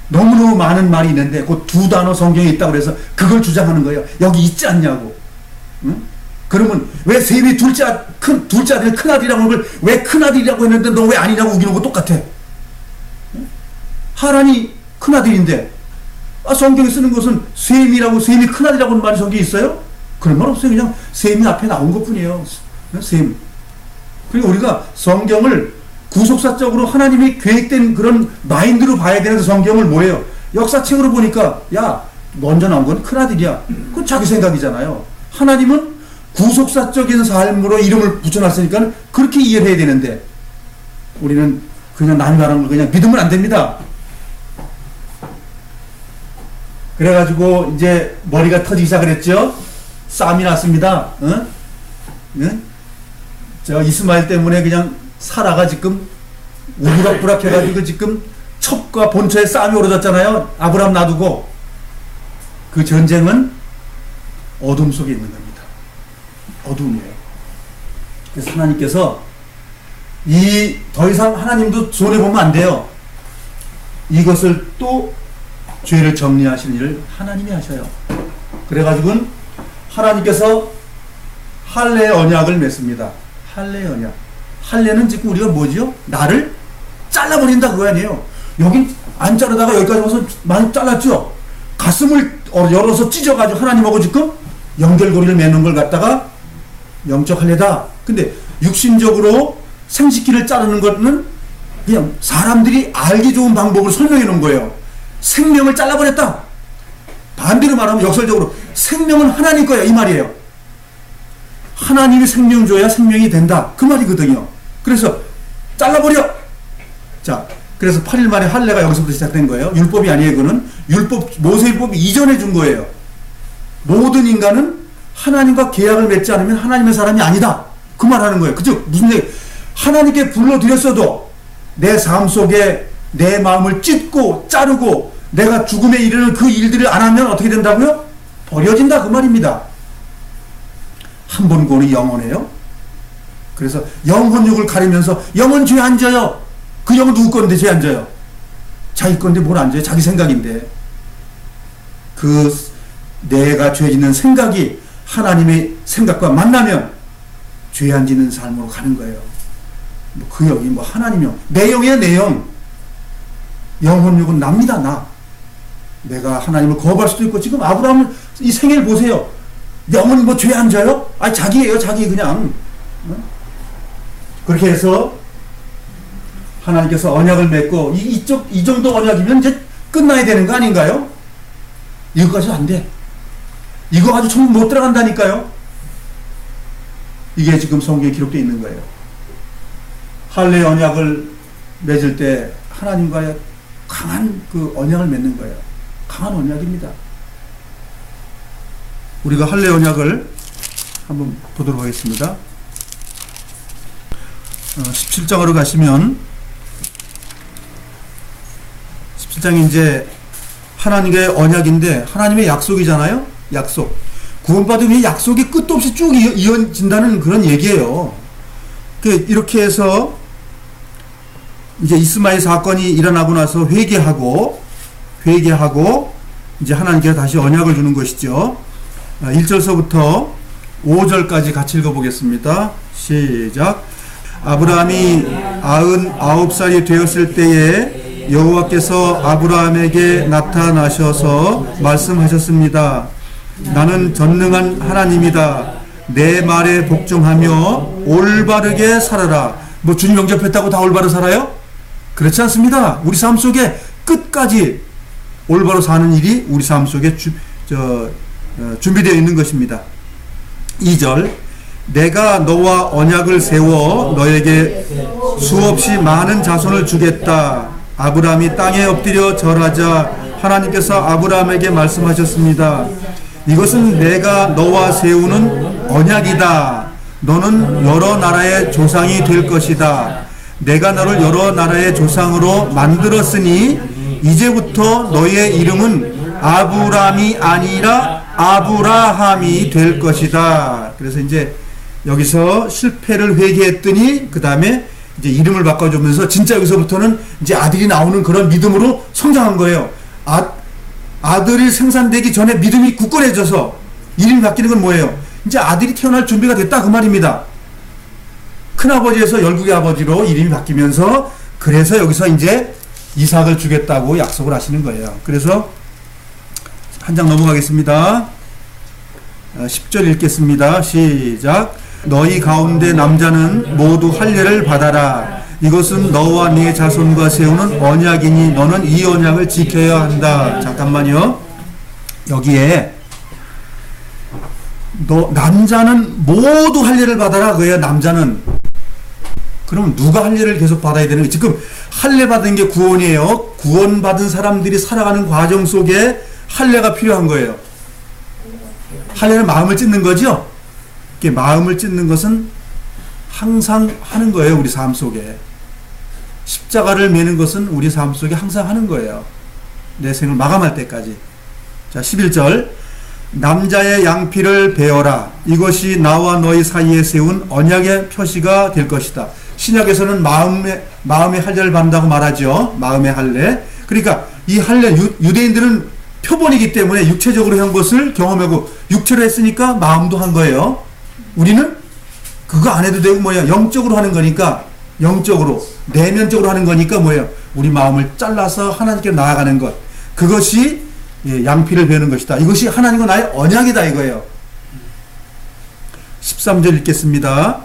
너무너무 많은 말이 있는데 그 두 단어 성경에 있다고 그래서 그걸 주장하는 거예요. 여기 있지 않냐고. 응? 그러면 왜 셈이 둘째 아들 큰아들이라고 하는 걸 왜 큰아들이라고 했는데 너 왜 아니냐고 우기는 거 똑같아. 응? 하란이 큰아들인데 성경에 쓰는 것은 셈이 큰아들이라고 하는 말이 성경에 있어요? 그런 말 없어요. 그냥 셈이 앞에 나온 것 뿐이에요. 셈. 그리고 우리가 성경을 구속사적으로 하나님이 계획된 그런 마인드로 봐야 되는 성경을 뭐예요? 역사책으로 보니까 먼저 나온 건 큰아들이야. 그건 자기 생각이잖아요. 하나님은 구속사적인 삶으로 이름을 붙여놨으니까 그렇게 이해를 해야 되는데 우리는 그냥 남이 말하는 걸 그냥 믿으면 안 됩니다. 그래가지고 이제 머리가 터지기 시작을 했죠. 싸움이 났습니다. 응? 응? 이스마엘 때문에 그냥 사라가 지금 우부락부락 해가지고 지금 첩과 본처에 싸움이 오르졌잖아요. 아브라함 놔두고. 그 전쟁은 어둠 속에 있는 겁니다. 어둠이에요. 그래서 하나님께서 더 이상 하나님도 손해보면 안 돼요. 이것을 또 죄를 정리하시는 일을 하나님이 하셔요. 그래가지고는 하나님께서 할례의 언약을 맺습니다. 할례의 언약. 할례는 지금 우리가 뭐지요? 나를 잘라버린다 그거 아니에요. 여긴 안 자르다가 여기까지 와서 많이 잘랐죠? 가슴을 열어서 찢어가지고 하나님하고 지금 연결고리를 맺는 걸 갖다가 영적 할례다. 근데 육신적으로 생식기를 자르는 것은 그냥 사람들이 알기 좋은 방법을 설명해 놓은 거예요. 생명을 잘라버렸다. 반대로 말하면 역설적으로 생명은 하나님 거야 이 말이에요. 하나님이 생명 줘야 생명이 된다 그 말이거든요. 그래서 잘라버려. 자, 그래서 8일 만에 할례가 여기서부터 시작된 거예요. 율법이 아니에요. 그거는 모세율법이 이전해 준 거예요. 모든 인간은 하나님과 계약을 맺지 않으면 하나님의 사람이 아니다 그 말하는 거예요. 그죠? 무슨 얘기? 하나님께 불러드렸어도 내 삶 속에 내 마음을 찢고 자르고 내가 죽음에 이르는 그 일들을 안 하면 어떻게 된다고요? 버려진다 그 말입니다. 한 번 구원이 영원해요. 그래서 영혼육을 가리면서 영은 죄 안 져요. 그 영은 누구 건데 죄 안 져요? 자기 건데 뭘 안 져요? 자기 생각인데. 그 내가 죄 짓는 생각이 하나님의 생각과 만나면 죄 안 짓는 삶으로 가는 거예요. 그 영이 하나님 영. 내 영이야 내 영. 영혼육은 납니다 나. 내가 하나님을 거부할 수도 있고 지금 아브라함 이 생애를 보세요. 영은 죄 안 져요? 아니 자기예요 자기 그냥. 그렇게 해서 하나님께서 언약을 맺고 이 정도 언약이면 이제 끝나야 되는 거 아닌가요? 이거 가지고 안 돼. 이거 가지고 천국 못 들어간다니까요. 이게 지금 성경에 기록되어 있는 거예요. 할례 언약을 맺을 때 하나님과의 강한 그 언약을 맺는 거예요. 강한 언약입니다. 우리가 할례 언약을 한번 보도록 하겠습니다. 17장으로 가시면 17장이 이제 하나님의 언약인데 하나님의 약속이잖아요. 약속. 구원받으면 약속이 끝도 없이 쭉 이어진다는 그런 얘기예요. 이렇게 해서 이제 이스마엘 사건이 일어나고 나서 회개하고 이제 하나님께서 다시 언약을 주는 것이죠. 1절서부터 5절까지 같이 읽어보겠습니다. 시작. 아브라함이 99살이 되었을 때에 여호와께서 아브라함에게 나타나셔서 말씀하셨습니다. 나는 전능한 하나님이다. 내 말에 복종하며 올바르게 살아라. 주님 영접했다고 다 올바로 살아요? 그렇지 않습니다. 우리 삶 속에 끝까지 올바로 사는 일이 우리 삶 속에 준비되어 있는 것입니다. 2절. 내가 너와 언약을 세워 너에게 수없이 많은 자손을 주겠다. 아브라함이 땅에 엎드려 절하자 하나님께서 아브라함에게 말씀하셨습니다. 이것은 내가 너와 세우는 언약이다. 너는 여러 나라의 조상이 될 것이다. 내가 너를 여러 나라의 조상으로 만들었으니 이제부터 너의 이름은 아브람이 아니라 아브라함이 될 것이다. 그래서 이제 여기서 실패를 회개했더니 그 다음에 이제 이름을 바꿔주면서 진짜 여기서부터는 이제 아들이 나오는 그런 믿음으로 성장한 거예요. 아들이 생산되기 전에 믿음이 굳건해져서 이름이 바뀌는 건 뭐예요? 이제 아들이 태어날 준비가 됐다 그 말입니다. 큰아버지에서 열국의 아버지로 이름이 바뀌면서 그래서 여기서 이제 이삭을 주겠다고 약속을 하시는 거예요. 그래서 한 장 넘어가겠습니다. 10절 읽겠습니다. 시작. 너희 가운데 남자는 모두 할례를 받아라. 이것은 너와 네 자손과 세우는 언약이니 너는 이 언약을 지켜야 한다. 잠깐만요. 여기에 남자는 모두 할례를 받아라. 그래야 남자는. 그럼 누가 할례를 계속 받아야 되는 거예요? 지금 할례 받은 게 구원이에요. 구원받은 사람들이 살아가는 과정 속에 할례가 필요한 거예요. 할례는 마음을 찢는 거죠. 마음을 찢는 것은 항상 하는 거예요. 우리 삶 속에. 십자가를 매는 것은 우리 삶 속에 항상 하는 거예요. 내 생을 마감할 때까지. 자, 11절. 남자의 양피를 베어라. 이것이 나와 너희 사이에 세운 언약의 표시가 될 것이다. 신약에서는 마음의 할례를 받는다고 말하죠. 마음의 할례. 그러니까 이 할례, 유대인들은 표본이기 때문에 육체적으로 한 것을 경험하고 육체로 했으니까 마음도 한 거예요. 우리는 그거 안 해도 되고 영적으로 하는 거니까, 영적으로 내면적으로 하는 거니까 우리 마음을 잘라서 하나님께 나아가는 것. 그것이 양피를 베는 것이다. 이것이 하나님과 나의 언약이다 이거예요. 13절 읽겠습니다.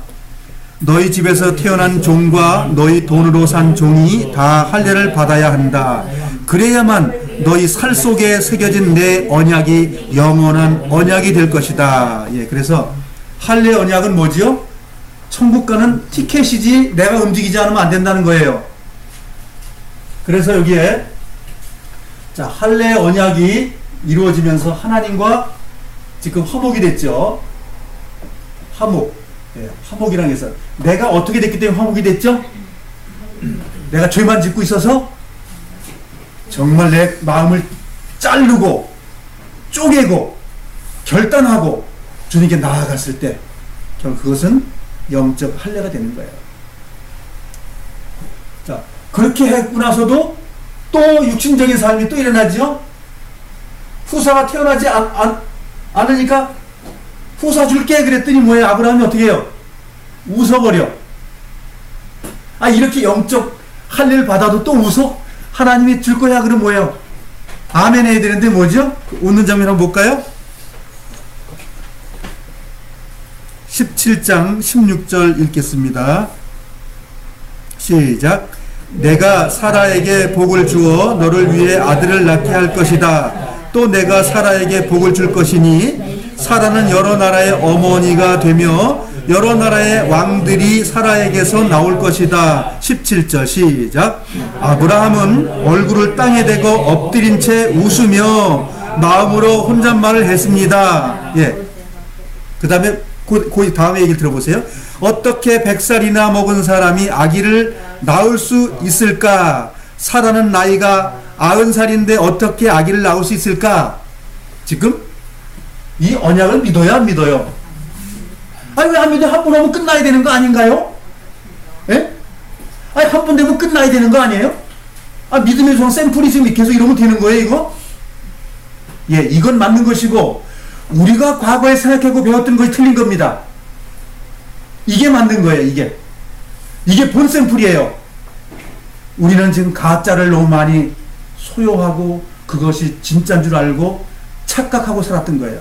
너희 집에서 태어난 종과 너희 돈으로 산 종이 다 할례를 받아야 한다. 그래야만 너희 살 속에 새겨진 내 언약이 영원한 언약이 될 것이다. 그래서 할례 언약은 뭐지요? 천국 가는 티켓이지 내가 움직이지 않으면 안 된다는 거예요. 그래서 여기에 할례 언약이 이루어지면서 하나님과 지금 화목이 됐죠. 화목이라는 게 있어요. 내가 어떻게 됐기 때문에 화목이 됐죠? 내가 죄만 짓고 있어서 정말 내 마음을 자르고 쪼개고 결단하고 주님께 나아갔을 때 결국 그것은 영적 할례가 되는 거예요. 자, 그렇게 했고 나서도 또 육신적인 삶이 또 일어나죠. 후사가 태어나지 않으니까 후사 줄게 그랬더니 뭐예요? 아브라함이 어떻게 해요? 웃어버려. 이렇게 영적 할례를 받아도 또 웃어? 하나님이 줄 거야 그럼 뭐예요? 아멘 해야 되는데 뭐죠? 웃는 장면 한번 볼까요? 17장 16절 읽겠습니다. 시작. 내가 사라에게 복을 주어 너를 위해 아들을 낳게 할 것이다. 또 내가 사라에게 복을 줄 것이니 사라는 여러 나라의 어머니가 되며 여러 나라의 왕들이 사라에게서 나올 것이다. 17절 시작. 아브라함은 얼굴을 땅에 대고 엎드린 채 웃으며 마음으로 혼잣말을 했습니다. 그 다음에 그 다음에 얘기를 들어보세요. 어떻게 100살이나 먹은 사람이 아기를 낳을 수 있을까? 사라는 나이가 90살인데 어떻게 아기를 낳을 수 있을까? 지금 이 언약을 믿어야 안 믿어요? 왜 안 믿어요? 한 번 하면 끝나야 되는 거 아닌가요? 예? 한 번 되면 끝나야 되는 거 아니에요? 믿음의 종 샘플이 지금 계속 이러면 되는 거예요, 이거? 이건 맞는 것이고, 우리가 과거에 생각하고 배웠던 것이 틀린 겁니다. 이게 맞는 거예요, 이게 본 샘플이에요. 우리는 지금 가짜를 너무 많이 소유하고 그것이 진짜인 줄 알고 착각하고 살았던 거예요.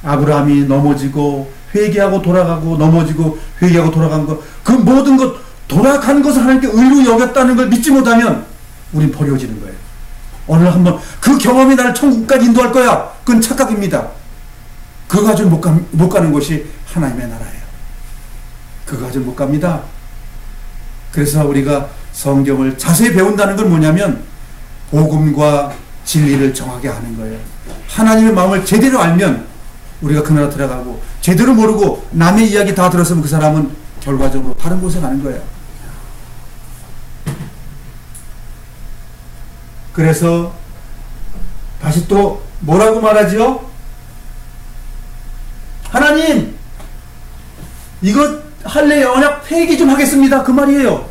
아브라함이 넘어지고 회개하고 돌아가고 넘어지고 회개하고 돌아간 것, 그 모든 것 돌아간 것을 하나님께 의로 여겼다는 걸 믿지 못하면 우린 버려지는 거예요. 오늘 한번 그 경험이 나를 천국까지 인도할 거야. 그건 착각입니다. 그거 가지고 못 가는 것이 하나님의 나라예요. 그거 가지고 못 갑니다. 그래서 우리가 성경을 자세히 배운다는 건 뭐냐면 복음과 진리를 정하게 하는 거예요. 하나님의 마음을 제대로 알면 우리가 그 나라 들어가고, 제대로 모르고 남의 이야기 다 들었으면 그 사람은 결과적으로 다른 곳에 가는 거예요. 그래서 다시 또 뭐라고 말하죠? 하나님, 이거 할례 언약 폐기 좀 하겠습니다. 그 말이에요.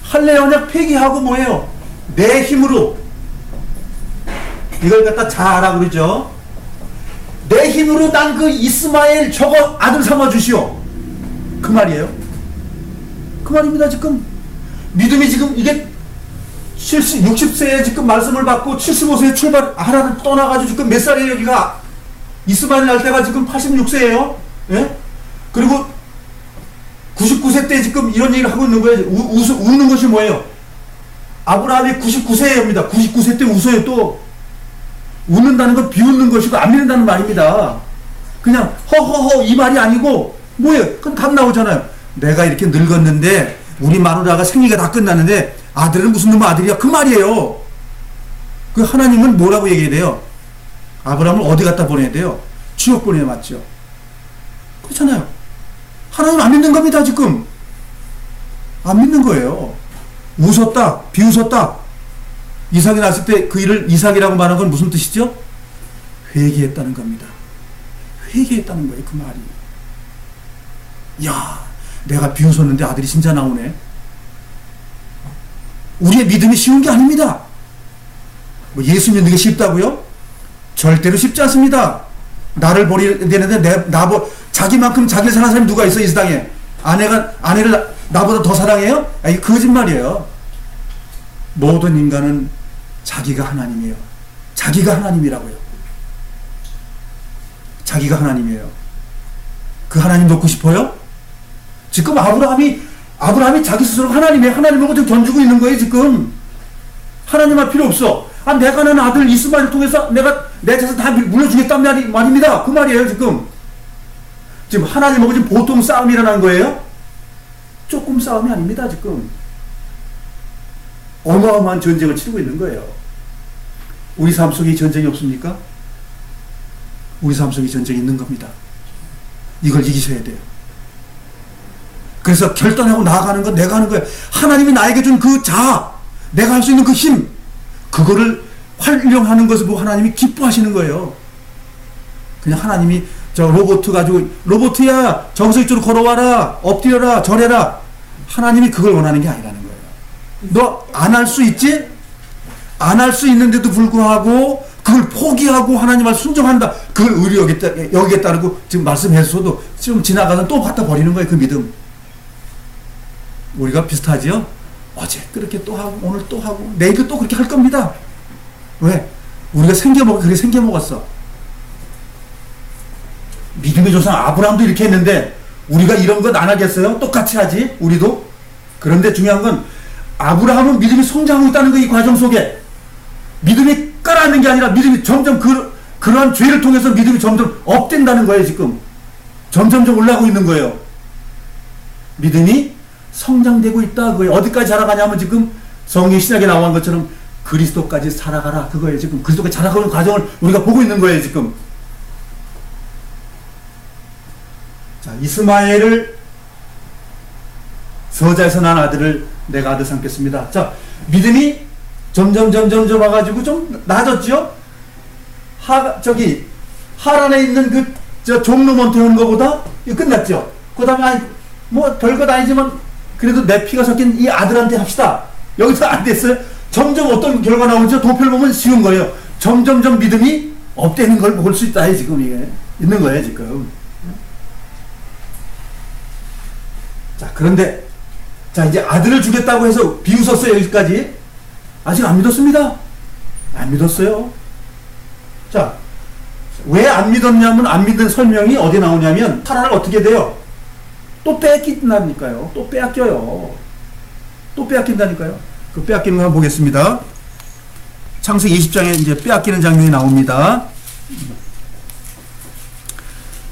할례 언약 폐기하고 뭐예요? 내 힘으로 이걸 갖다 자라고 그러죠. 내 힘으로 난 그 이스마엘 저거 아들 삼아 주시오. 그 말이에요. 그 말입니다. 지금 믿음이 지금 이게 60세에 지금 말씀을 받고 75세에 하나를 떠나가지고 지금 몇 살이에요? 여기가 이스마엘 날 때가 지금 86세예요. 예? 그리고 99세 때 지금 이런 얘기를 하고 있는 거예요. 웃는 것이 뭐예요? 아브라함이 99세입니다. 99세 때 웃어요. 또 웃는다는 건 비웃는 것이고 안 믿는다는 말입니다. 그냥 허허허 이 말이 아니고 뭐예요? 그럼 답 나오잖아요. 내가 이렇게 늙었는데 우리 마누라가 생리가 다 끝났는데 아들은 무슨 놈의 아들이야? 그 말이에요. 그 하나님은 뭐라고 얘기해야 돼요? 아브라함을 어디 갖다 보내야 돼요? 지옥 보내야 맞죠? 그렇잖아요. 하나님 안 믿는 겁니다. 지금 안 믿는 거예요. 웃었다, 비웃었다. 이삭이 낳았을 때 그 일을 이삭이라고 말한 건 무슨 뜻이죠? 회개했다는 겁니다. 회개했다는 거예요. 그 말이. 야, 내가 비웃었는데 아들이 진짜 나오네. 우리의 믿음이 쉬운 게 아닙니다. 뭐 예수 믿는 게 쉽다고요? 절대로 쉽지 않습니다. 나를 버려야 되는데 자기만큼 자기를 사랑하는 사람이 누가 있어 이 세상에? 아내를 나보다 더 사랑해요? 이게 거짓말이에요. 모든 인간은 자기가 하나님이에요. 자기가 하나님이라고요. 자기가 하나님이에요. 그 하나님 놓고 싶어요? 지금 아브라함이 자기 스스로 하나님의 하나님을 지금 던지고 있는 거예요. 지금 하나님 할 필요 없어. 내가 난 아들 이스마엘을 통해서 내가 내 자손 다 물려주겠다는 말입니다. 그 말이에요. 지금 하나님하고 지금 보통 싸움이 일어난 거예요? 조금 싸움이 아닙니다. 지금 어마어마한 전쟁을 치르고 있는 거예요. 우리 삶 속에 전쟁이 없습니까? 우리 삶 속에 전쟁이 있는 겁니다. 이걸 이기셔야 돼요. 그래서 결단하고 나아가는 건 내가 하는 거예요. 하나님이 나에게 준 그 자아, 내가 할 수 있는 그 힘, 그거를 활용하는 것을 보고 하나님이 기뻐하시는 거예요. 그냥 하나님이 저 로봇 가지고 로봇이야 정서 이쪽으로 걸어와라 엎드려라 절해라 하나님이 그걸 원하는 게 아니라는 거예요. 너 안 할 수 있지? 안 할 수 있는데도 불구하고 그걸 포기하고 하나님 말 순종한다. 그걸 의리 여기겠다고 지금 말씀해서도 좀 지나가서 또 갖다 버리는 거예요. 그 믿음. 우리가 비슷하지요? 어제 그렇게 또 하고 오늘 또 하고 내일도 또 그렇게 할 겁니다. 왜? 우리가 그렇게 생겨먹었어. 믿음의 조상 아브라함도 이렇게 했는데 우리가 이런 건 안 하겠어요? 똑같이 하지 우리도. 그런데 중요한 건 아브라함은 믿음이 성장하고 있다는 거예요. 이 과정 속에 믿음이 깔아앉는 게 아니라 믿음이 점점 그러한 죄를 통해서 믿음이 점점 업된다는 거예요. 지금 점점점 올라가고 있는 거예요. 믿음이 성장되고 있다. 그거예요. 어디까지 자라가냐면 지금 성경 신약에 나온 것처럼 그리스도까지 살아가라. 그거예요. 지금 그리스도까지 자라가는 과정을 우리가 보고 있는 거예요. 지금. 자, 이스마엘을 서자에서 난 아들을 내가 아들 삼겠습니다. 자, 믿음이 점점 와가지고 좀 나아졌죠? 하란에 있는 종로몬 태우는 것보다 이거 끝났죠? 그 다음에 뭐 별것 아니지만 그래도 내 피가 섞인 이 아들한테 합시다. 여기서 안 됐어요? 점점 어떤 결과 나오죠? 도표를 보면 쉬운 거예요. 점점 믿음이 업되는 걸 볼 수 있다. 지금 이게 있는 거예요. 지금. 자, 그런데 자, 이제 아들을 주겠다고 해서 비웃었어요. 여기까지. 아직 안 믿었습니다. 안 믿었어요. 자, 왜 안 믿었냐면 안 믿는 설명이 어디 나오냐면 사라를 어떻게 돼요? 또 뺏긴다니까요. 또 빼앗겨요. 또 빼앗긴다니까요. 그 빼앗기는 거 한번 보겠습니다. 창세기 20장에 이제 빼앗기는 장면이 나옵니다.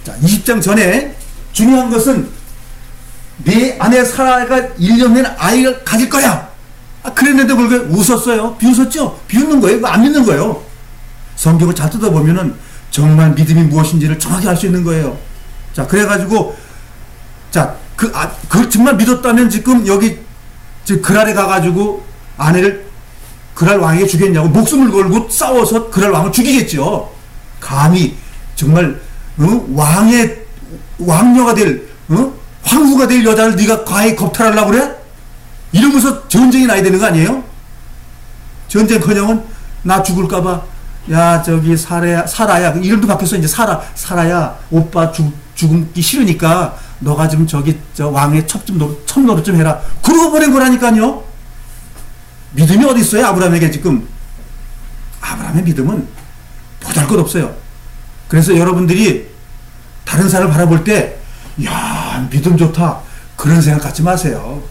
자, 20장 전에 중요한 것은 내 아내 사라가 1년 내에 아이를 가질 거야. 그랬는데 불구하고 웃었어요. 비웃었죠? 비웃는 거예요. 안 믿는 거예요. 성경을 잘 뜯어보면은 정말 믿음이 무엇인지를 정확히 알 수 있는 거예요. 자, 그래가지고, 자, 그걸 정말 믿었다면 지금 여기, 그랄에 가가지고 아내를 그랄 왕에게 주겠냐고 목숨을 걸고 싸워서 그랄 왕을 죽이겠죠. 감히, 정말, 왕녀가 될, 황후가 될 여자를 네가 과히 겁탈하려고 그래? 이러면서 전쟁이 나야 되는 거 아니에요? 전쟁커녕은 나 죽을까봐 야 저기 사라야 이름도 바뀌었어. 이제 사라야 오빠 죽기 싫으니까 너가 좀 저기 저 왕의 첩노릇 좀 해라. 그러고 보낸 거라니까요. 믿음이 어디 있어요? 아브라함에게 지금. 아브라함의 믿음은 보잘것없어요. 그래서 여러분들이 다른 사람을 바라볼 때 야 믿음 좋다 그런 생각 갖지 마세요.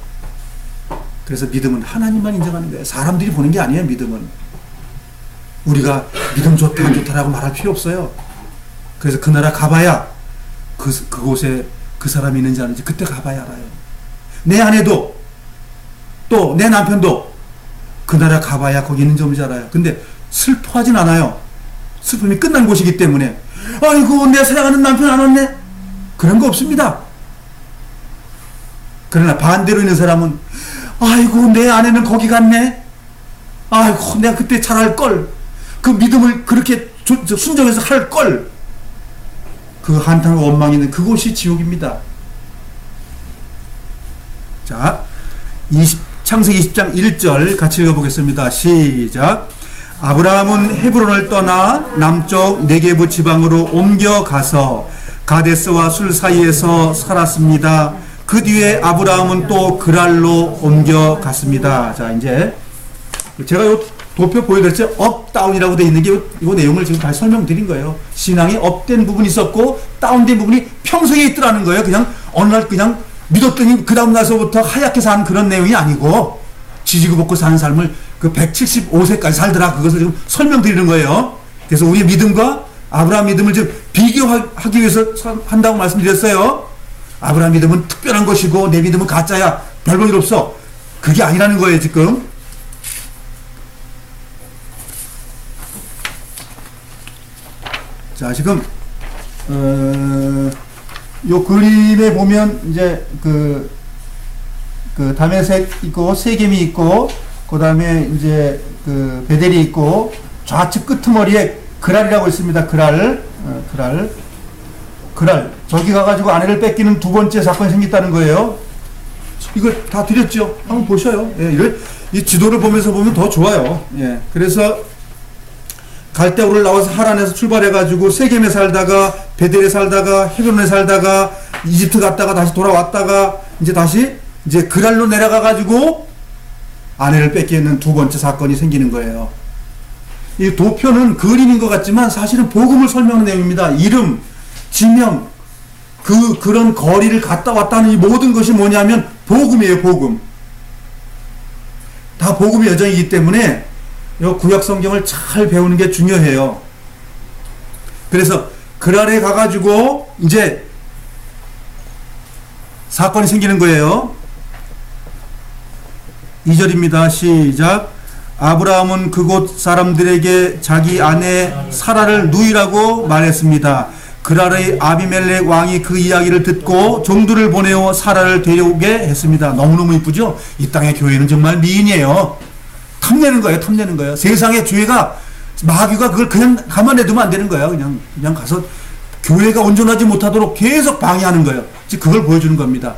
그래서 믿음은 하나님만 인정하는 거예요. 사람들이 보는 게 아니에요. 믿음은 우리가 믿음 좋다 안 좋다라고 말할 필요 없어요. 그래서 그 나라 가봐야 그곳에 그 사람이 있는지 아닌지 그때 가봐야 알아요. 내 아내도 또 내 남편도 그 나라 가봐야 거기 있는지 없는지 알아요. 근데 슬퍼하진 않아요. 슬픔이 끝난 곳이기 때문에 아이고 내 사랑하는 남편 안 왔네 그런 거 없습니다. 그러나 반대로 있는 사람은 아이고 내 아내는 거기 갔네. 아이고 내가 그때 잘할걸. 그 믿음을 그렇게 순종해서 할걸. 그 한탄과 원망이 있는 그곳이 지옥입니다. 자, 창세기 20장 1절 같이 읽어보겠습니다. 시작. 아브라함은 헤브론을 떠나 남쪽 네게부 지방으로 옮겨가서 가데스와 술 사이에서 살았습니다. 그 뒤에 아브라함은 또 그랄로 옮겨갔습니다. 자, 이제 제가 요 도표 보여드렸죠? 업, 다운이라고 되어 있는 게 이 내용을 지금 다시 설명드린 거예요. 신앙이 업된 부분이 있었고 다운된 부분이 평생에 있더라는 거예요. 그냥 어느 날 그냥 믿었더니 그 다음 날서부터 하얗게 사는 그런 내용이 아니고 지지고 볶고 사는 삶을 그 175세까지 살더라. 그것을 지금 설명드리는 거예요. 그래서 우리의 믿음과 아브라함 믿음을 지금 비교하기 위해서 한다고 말씀드렸어요. 아브라함 믿음은 특별한 것이고 내 믿음은 가짜야. 별 볼 일 없어. 그게 아니라는 거예요. 지금. 자, 지금 요 그림에 보면 이제 그 다메섹 있고 세겜이 있고 그다음에 이제 그 베델이 있고 좌측 끄트머리에 그랄이라고 있습니다. 그랄 그랄. 저기 가가지고 아내를 뺏기는 두 번째 사건이 생겼다는 거예요. 이거 다 드렸죠? 한번 보셔요. 예, 이 지도를 보면서 보면 더 좋아요. 예, 그래서 갈대아우를 나와서 하란에서 출발해가지고 세겜에 살다가 베델에 살다가 헤브론에 살다가 이집트 갔다가 다시 돌아왔다가 이제 다시 이제 그랄로 내려가가지고 아내를 뺏기는 두 번째 사건이 생기는 거예요. 이 도표는 그림인 것 같지만 사실은 복음을 설명하는 내용입니다. 이름, 지명, 그런 거리를 갔다 왔다 하는 이 모든 것이 뭐냐면 복음이에요, 복음. 다 복음의 여정이기 때문에 이 구약 성경을 잘 배우는 게 중요해요. 그래서 그랄에 가가지고 이제 사건이 생기는 거예요. 2절입니다. 시작. 아브라함은 그곳 사람들에게 자기 아내 사라를 누이라고 말했습니다. 그랄의 아비멜렉 왕이 그 이야기를 듣고 종들을 보내어 사라를 데려오게 했습니다. 너무너무 이쁘죠? 이 땅의 교회는 정말 미인이에요. 탐내는 거예요, 탐내는 거예요. 세상의 죄가, 마귀가 그걸 그냥 가만히 두면 안 되는 거예요. 그냥 가서 교회가 온전하지 못하도록 계속 방해하는 거예요. 즉, 그걸 보여주는 겁니다.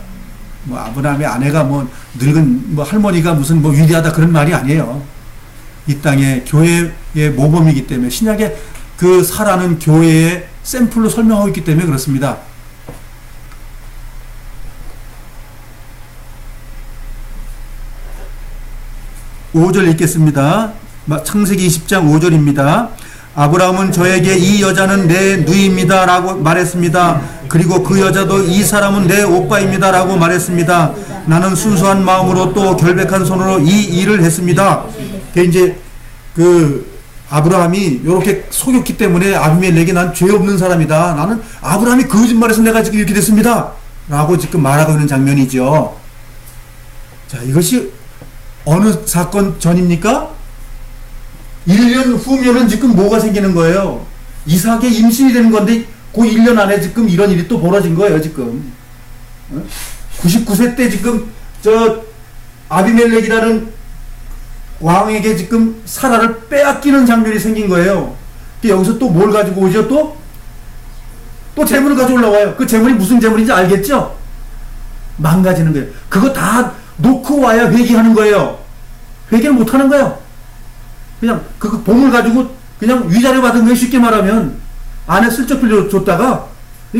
뭐, 아브라함의 아내가 뭐, 늙은 뭐 할머니가 무슨 뭐 위대하다 그런 말이 아니에요. 이 땅의 교회의 모범이기 때문에, 신약의 그 사라는 교회의 샘플로 설명하고 있기 때문에 그렇습니다. (5절) 읽겠습니다. 창세기 20장 5절입니다. 아브라함은 저에게 이 여자는 내 누이입니다 라고 말했습니다. 그리고 그 여자도 이 사람은 내 오빠입니다 라고 말했습니다. 나는 순수한 마음으로 또 결백한 손으로 이 일을 했습니다. 이제 아브라함이 이렇게 속였기 때문에 아비멜렉이 난 죄 없는 사람이다. 나는 아브라함이 거짓말해서 내가 지금 이렇게 됐습니다. 라고 지금 말하고 있는 장면이죠. 자, 이것이 어느 사건 전입니까? 1년 후면은 지금 뭐가 생기는 거예요? 이삭의 임신이 되는 건데 그 1년 안에 지금 이런 일이 또 벌어진 거예요, 지금. 99세 때 지금 아비멜렉이라는 왕에게 지금 사라를 빼앗기는 장면이 생긴 거예요. 여기서 또 뭘 가지고 오죠? 또 재물을 가지고 올라와요. 그 재물이 무슨 재물인지 알겠죠? 망가지는 거예요. 그거 다 놓고 와야 회개하는 거예요. 회개를 못 하는 거예요. 그냥 그 보물 가지고 그냥 위자료 받은 거예요. 쉽게 말하면 안에 슬쩍 빌려줬다가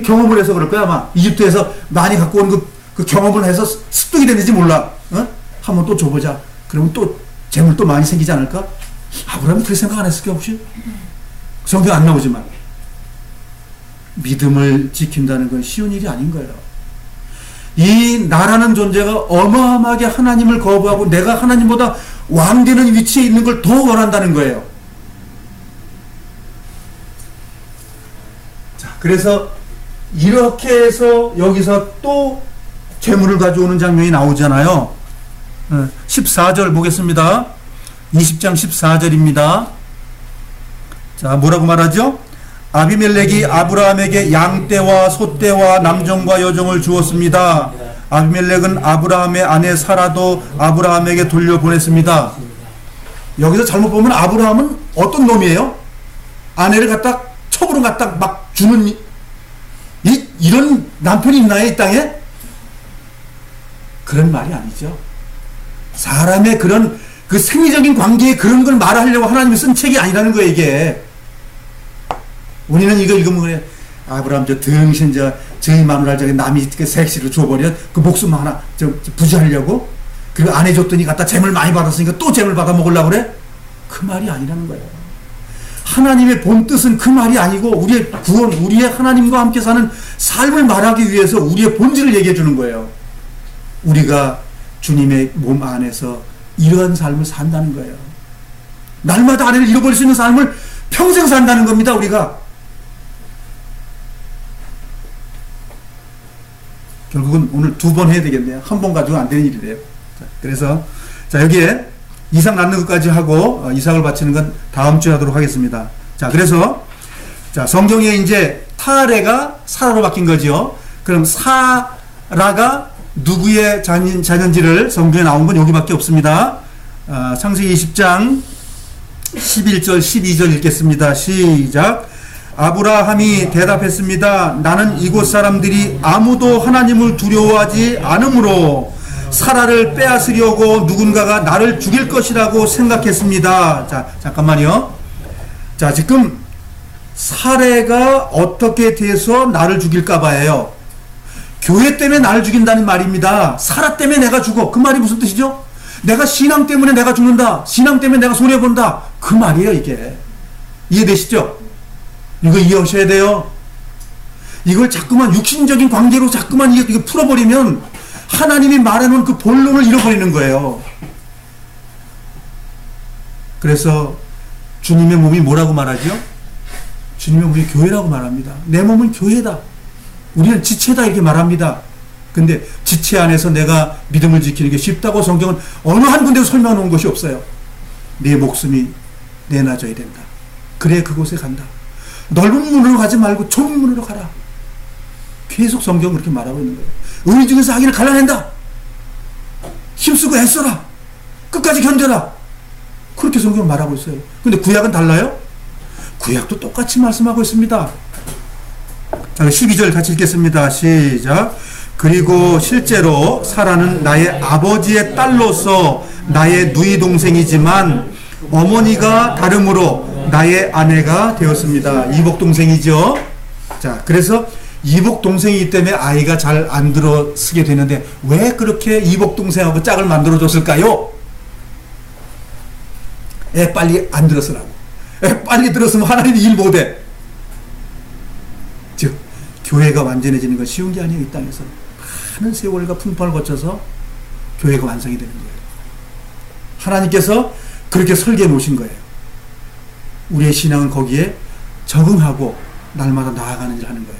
경험을 해서 그럴 거야. 아마 이집트에서 많이 갖고 온 그 경험을 해서 습득이 됐는지 몰라. 한번 또 줘보자. 그러면 또 재물 또 많이 생기지 않을까? 아브라함이 그렇게 생각 안 했을까 혹시? 성경 안 나오지만 믿음을 지킨다는 건 쉬운 일이 아닌 거예요. 이 나라는 존재가 어마어마하게 하나님을 거부하고 내가 하나님보다 왕되는 위치에 있는 걸 더 원한다는 거예요. 자, 그래서 이렇게 해서 여기서 또 재물을 가져오는 장면이 나오잖아요. 14절 보겠습니다. 20장 14절입니다. 자, 뭐라고 말하죠? 아비멜렉이 아브라함에게 양떼와 소떼와 남종과 여종을 주었습니다. 아비멜렉은 아브라함의 아내 사라도 아브라함에게 돌려보냈습니다. 여기서 잘못 보면 아브라함은 어떤 놈이에요? 아내를 갖다 첩으로 갖다 막 주는 이런 남편이 있나요, 이 땅에? 그런 말이 아니죠. 사람의 그런 그 생리적인 관계에 그런 걸 말하려고 하나님이 쓴 책이 아니라는 거예요, 이게. 우리는 이거 읽으면 그래. 아브라함 등신 저희 마누라 남이 그 섹시로 줘버려. 그 목숨 하나 부지하려고. 그리고 안 해줬더니 갖다 재물 많이 받았으니까 또 재물 받아 먹으려고 그래? 그 말이 아니라는 거예요. 하나님의 본 뜻은 그 말이 아니고 우리의 구원, 우리의 하나님과 함께 사는 삶을 말하기 위해서 우리의 본질을 얘기해 주는 거예요. 우리가 주님의 몸 안에서 이러한 삶을 산다는 거예요. 날마다 아내를 잃어버릴 수 있는 삶을 평생 산다는 겁니다, 우리가. 결국은 오늘 2번 해야 되겠네요. 한 번 가지고 안 되는 일이래요. 자, 그래서 여기에 이삭 낳는 것까지 하고 이삭을 바치는 건 다음 주에 하도록 하겠습니다. 자, 그래서 성경에 이제 타레가 사라로 바뀐 거죠. 그럼 사라가 누구의 자녀인지를 성경에 나온 건 여기밖에 없습니다. 창세기 20장 11절 12절 읽겠습니다. 시작. 아브라함이 대답했습니다. 나는 이곳 사람들이 아무도 하나님을 두려워하지 않으므로 사라를 빼앗으려고 누군가가 나를 죽일 것이라고 생각했습니다. 자, 잠깐만요. 자, 지금 사례가 어떻게 돼서 나를 죽일까 봐요. 교회 때문에 나를 죽인다는 말입니다. 사라 때문에 내가 죽어. 그 말이 무슨 뜻이죠? 내가 신앙 때문에 내가 죽는다. 신앙 때문에 내가 손해본다. 그 말이에요, 이게. 이해되시죠? 이거 이해하셔야 돼요. 이걸 자꾸만 육신적인 관계로 자꾸만 이거 풀어버리면 하나님이 말해놓은 그 본론을 잃어버리는 거예요. 그래서 주님의 몸이 뭐라고 말하죠? 주님의 몸이 교회라고 말합니다. 내 몸은 교회다. 우리는 지체다 이렇게 말합니다. 근데 지체 안에서 내가 믿음을 지키는 게 쉽다고 성경은 어느 한 군데도 설명해 놓은 것이 없어요. 내 목숨이 내놔져야 된다. 그래 그곳에 간다. 넓은 문으로 가지 말고 좁은 문으로 가라. 계속 성경은 그렇게 말하고 있는 거예요. 의인 중에서 악인을 갈라낸다. 힘쓰고 애써라. 끝까지 견뎌라. 그렇게 성경은 말하고 있어요. 근데 구약은 달라요? 구약도 똑같이 말씀하고 있습니다. 자, 12절 같이 읽겠습니다. 시작. 그리고 실제로 사라는 나의 아버지의 딸로서 나의 누이 동생이지만 어머니가 다름으로 나의 아내가 되었습니다. 이복 동생이죠. 자, 그래서 이복 동생이기 때문에 아이가 잘 안 들어서게 되는데 왜 그렇게 이복 동생하고 짝을 만들어 줬을까요? 애 빨리 안 들었으라고. 애 빨리 들었으면 하나님이 일 못해. 즉 교회가 완전해지는 건 쉬운 게 아니에요. 이 땅에서 많은 세월과 풍파를 거쳐서 교회가 완성이 되는 거예요. 하나님께서 그렇게 설계해 놓으신 거예요. 우리의 신앙은 거기에 적응하고 날마다 나아가는 일을 하는 거예요.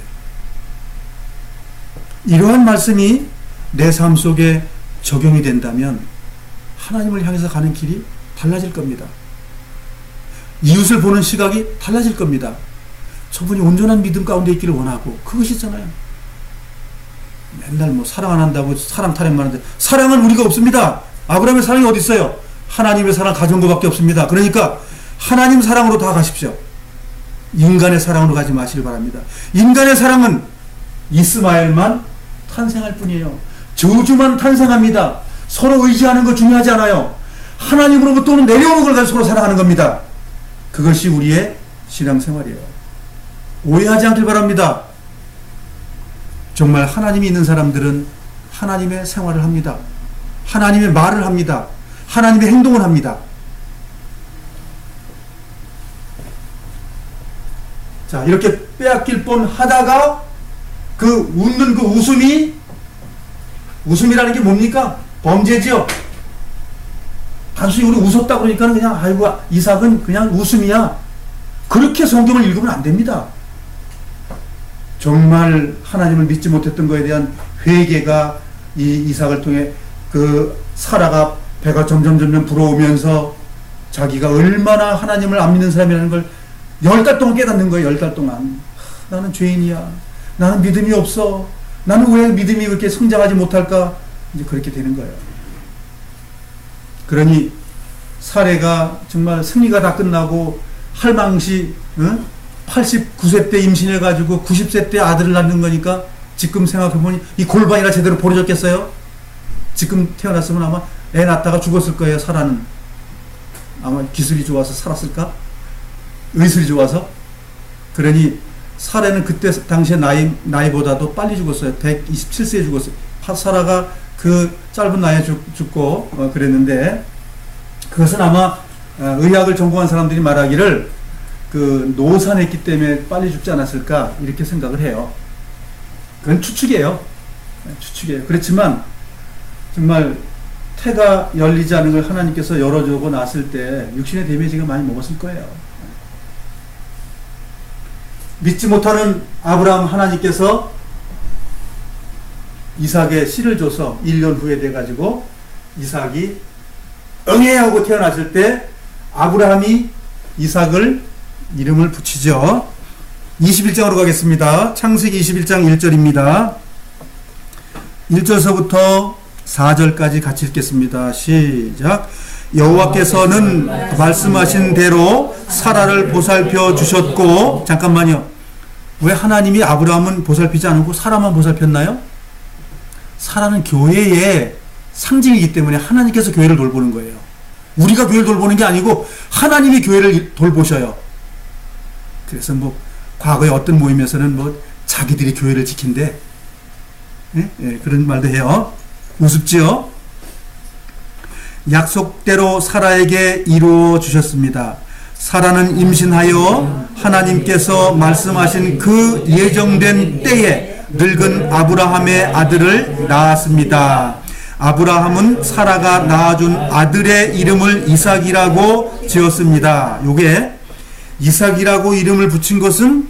이러한 말씀이 내 삶 속에 적용이 된다면 하나님을 향해서 가는 길이 달라질 겁니다. 이웃을 보는 시각이 달라질 겁니다. 저분이 온전한 믿음 가운데 있기를 원하고 그것이잖아요. 맨날 뭐 사랑 안 한다고 사랑 타령만 하는데 사랑은 우리가 없습니다. 아브라함의 사랑이 어디 있어요? 하나님의 사랑 가져온 것밖에 없습니다. 그러니까 하나님 사랑으로 다 가십시오. 인간의 사랑으로 가지 마시길 바랍니다. 인간의 사랑은 이스마엘만 탄생할 뿐이에요. 저주만 탄생합니다. 서로 의지하는 거 중요하지 않아요. 하나님으로부터 오는 내려오는 걸 가지고 서로 사랑하는 겁니다. 그것이 우리의 신앙생활이에요. 오해하지 않길 바랍니다. 정말 하나님이 있는 사람들은 하나님의 생활을 합니다. 하나님의 말을 합니다. 하나님의 행동을 합니다. 자, 이렇게 빼앗길 뻔 하다가 그 웃는 그 웃음이라는 게 뭡니까? 범죄지요. 단순히 우리 웃었다 그러니까 그냥 아이고 이삭은 그냥 웃음이야. 그렇게 성경을 읽으면 안 됩니다. 정말 하나님을 믿지 못했던 것에 대한 회개가 이 이삭을 통해 그 사라가 배가 점점 불어오면서 자기가 얼마나 하나님을 안 믿는 사람이라는 걸 10달 동안 깨닫는 거예요. 10달 동안. 나는 죄인이야. 나는 믿음이 없어. 나는 왜 믿음이 그렇게 성장하지 못할까? 이제 그렇게 되는 거예요. 그러니 사례가 정말 승리가 다 끝나고 할망시 89세 때 임신해가지고 90세 때 아들을 낳는 거니까 지금 생각해보니 이 골반이라 제대로 벌어졌겠어요? 지금 태어났으면 아마 애 낳다가 죽었을 거예요. 사라는 아마 기술이 좋아서 살았을까? 의술이 좋아서. 그러니 사라는 그때 당시에 나이보다도 빨리 죽었어요. 127세에 죽었어요. 사라가 그 짧은 나이에 죽고 그랬는데 그것은 아마 의학을 전공한 사람들이 말하기를 그 노산했기 때문에 빨리 죽지 않았을까 이렇게 생각을 해요. 그건 추측이에요. 추측이에요. 그렇지만 정말 태가 열리지 않은 걸 하나님께서 열어주고 났을 때 육신의 데미지가 많이 먹었을 거예요. 믿지 못하는 아브라함 하나님께서 이삭의 씨를 줘서 1년 후에 돼가지고 이삭이 응애하고 태어났을 때 아브라함이 이삭을 이름을 붙이죠. 21장으로 가겠습니다. 창세기 21장 1절입니다. 1절서부터 4절까지 같이 읽겠습니다. 시작. 여호와께서는 말씀하신 대로 사라를 보살펴 주셨고, 잠깐만요. 왜 하나님이 아브라함은 보살피지 않고 사라만 보살폈나요? 사라는 교회의 상징이기 때문에 하나님께서 교회를 돌보는 거예요. 우리가 교회를 돌보는 게 아니고 하나님이 교회를 돌보셔요. 그래서 뭐 과거에 어떤 모임에서는 뭐 자기들이 교회를 지킨대. 예? 예, 그런 말도 해요. 우습지요? 약속대로 사라에게 이루어 주셨습니다. 사라는 임신하여 하나님께서 말씀하신 그 예정된 때에 늙은 아브라함의 아들을 낳았습니다. 아브라함은 사라가 낳아준 아들의 이름을 이삭이라고 지었습니다. 요게 이삭이라고 이름을 붙인 것은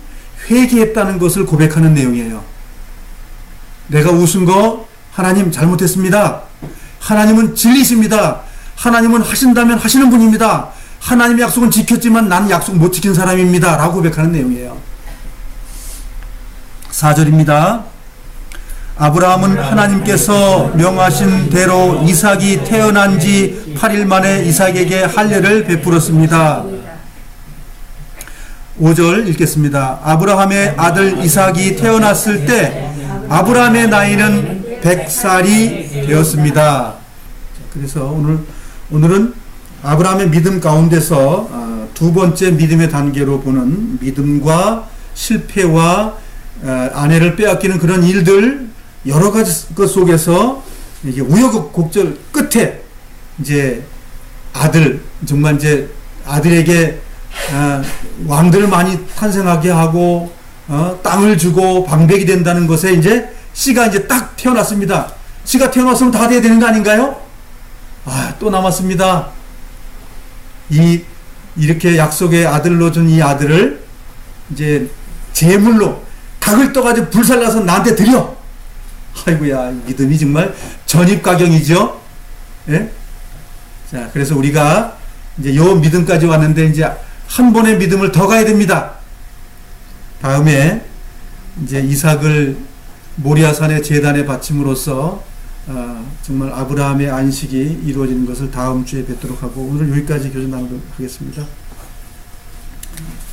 회개했다는 것을 고백하는 내용이에요. 내가 웃은 거 하나님 잘못했습니다. 하나님은 진리십니다. 하나님은 하신다면 하시는 분입니다. 하나님의 약속은 지켰지만 나는 약속 못 지킨 사람입니다. 라고 고백하는 내용이에요. 4절입니다. 아브라함은 하나님께서 명하신 대로 이삭이 태어난 지 8일 만에 이삭에게 할례를 베풀었습니다. 5절 읽겠습니다. 아브라함의 아들 이삭이 태어났을 때 아브라함의 나이는 100살이 되었습니다. 그래서 오늘은 아브라함의 믿음 가운데서 두 번째 믿음의 단계로 보는 믿음과 실패와 아내를 빼앗기는 그런 일들 여러 가지 것 속에서 이게 우여곡절 끝에 이제 정말 이제 아들에게 왕들을 많이 탄생하게 하고 땅을 주고 방백이 된다는 것에 이제 씨가 이제 딱 태어났습니다. 씨가 태어났으면 다 돼야 되는 거 아닌가요? 또 남았습니다. 이렇게 약속의 아들로 준 이 아들을 이제 제물로 닭을 떠가지고 불살라서 나한테 드려. 아이고야, 믿음이 정말 전입가경이죠. 예? 자, 그래서 우리가 이제 요 믿음까지 왔는데 이제 한 번의 믿음을 더 가야 됩니다. 다음에 이제 이삭을 모리아산의 제단에 바침으로써 정말 아브라함의 안식이 이루어지는 것을 다음 주에 뵙도록 하고, 오늘 여기까지 교전 나누도록 하겠습니다.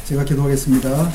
제가 기도하겠습니다.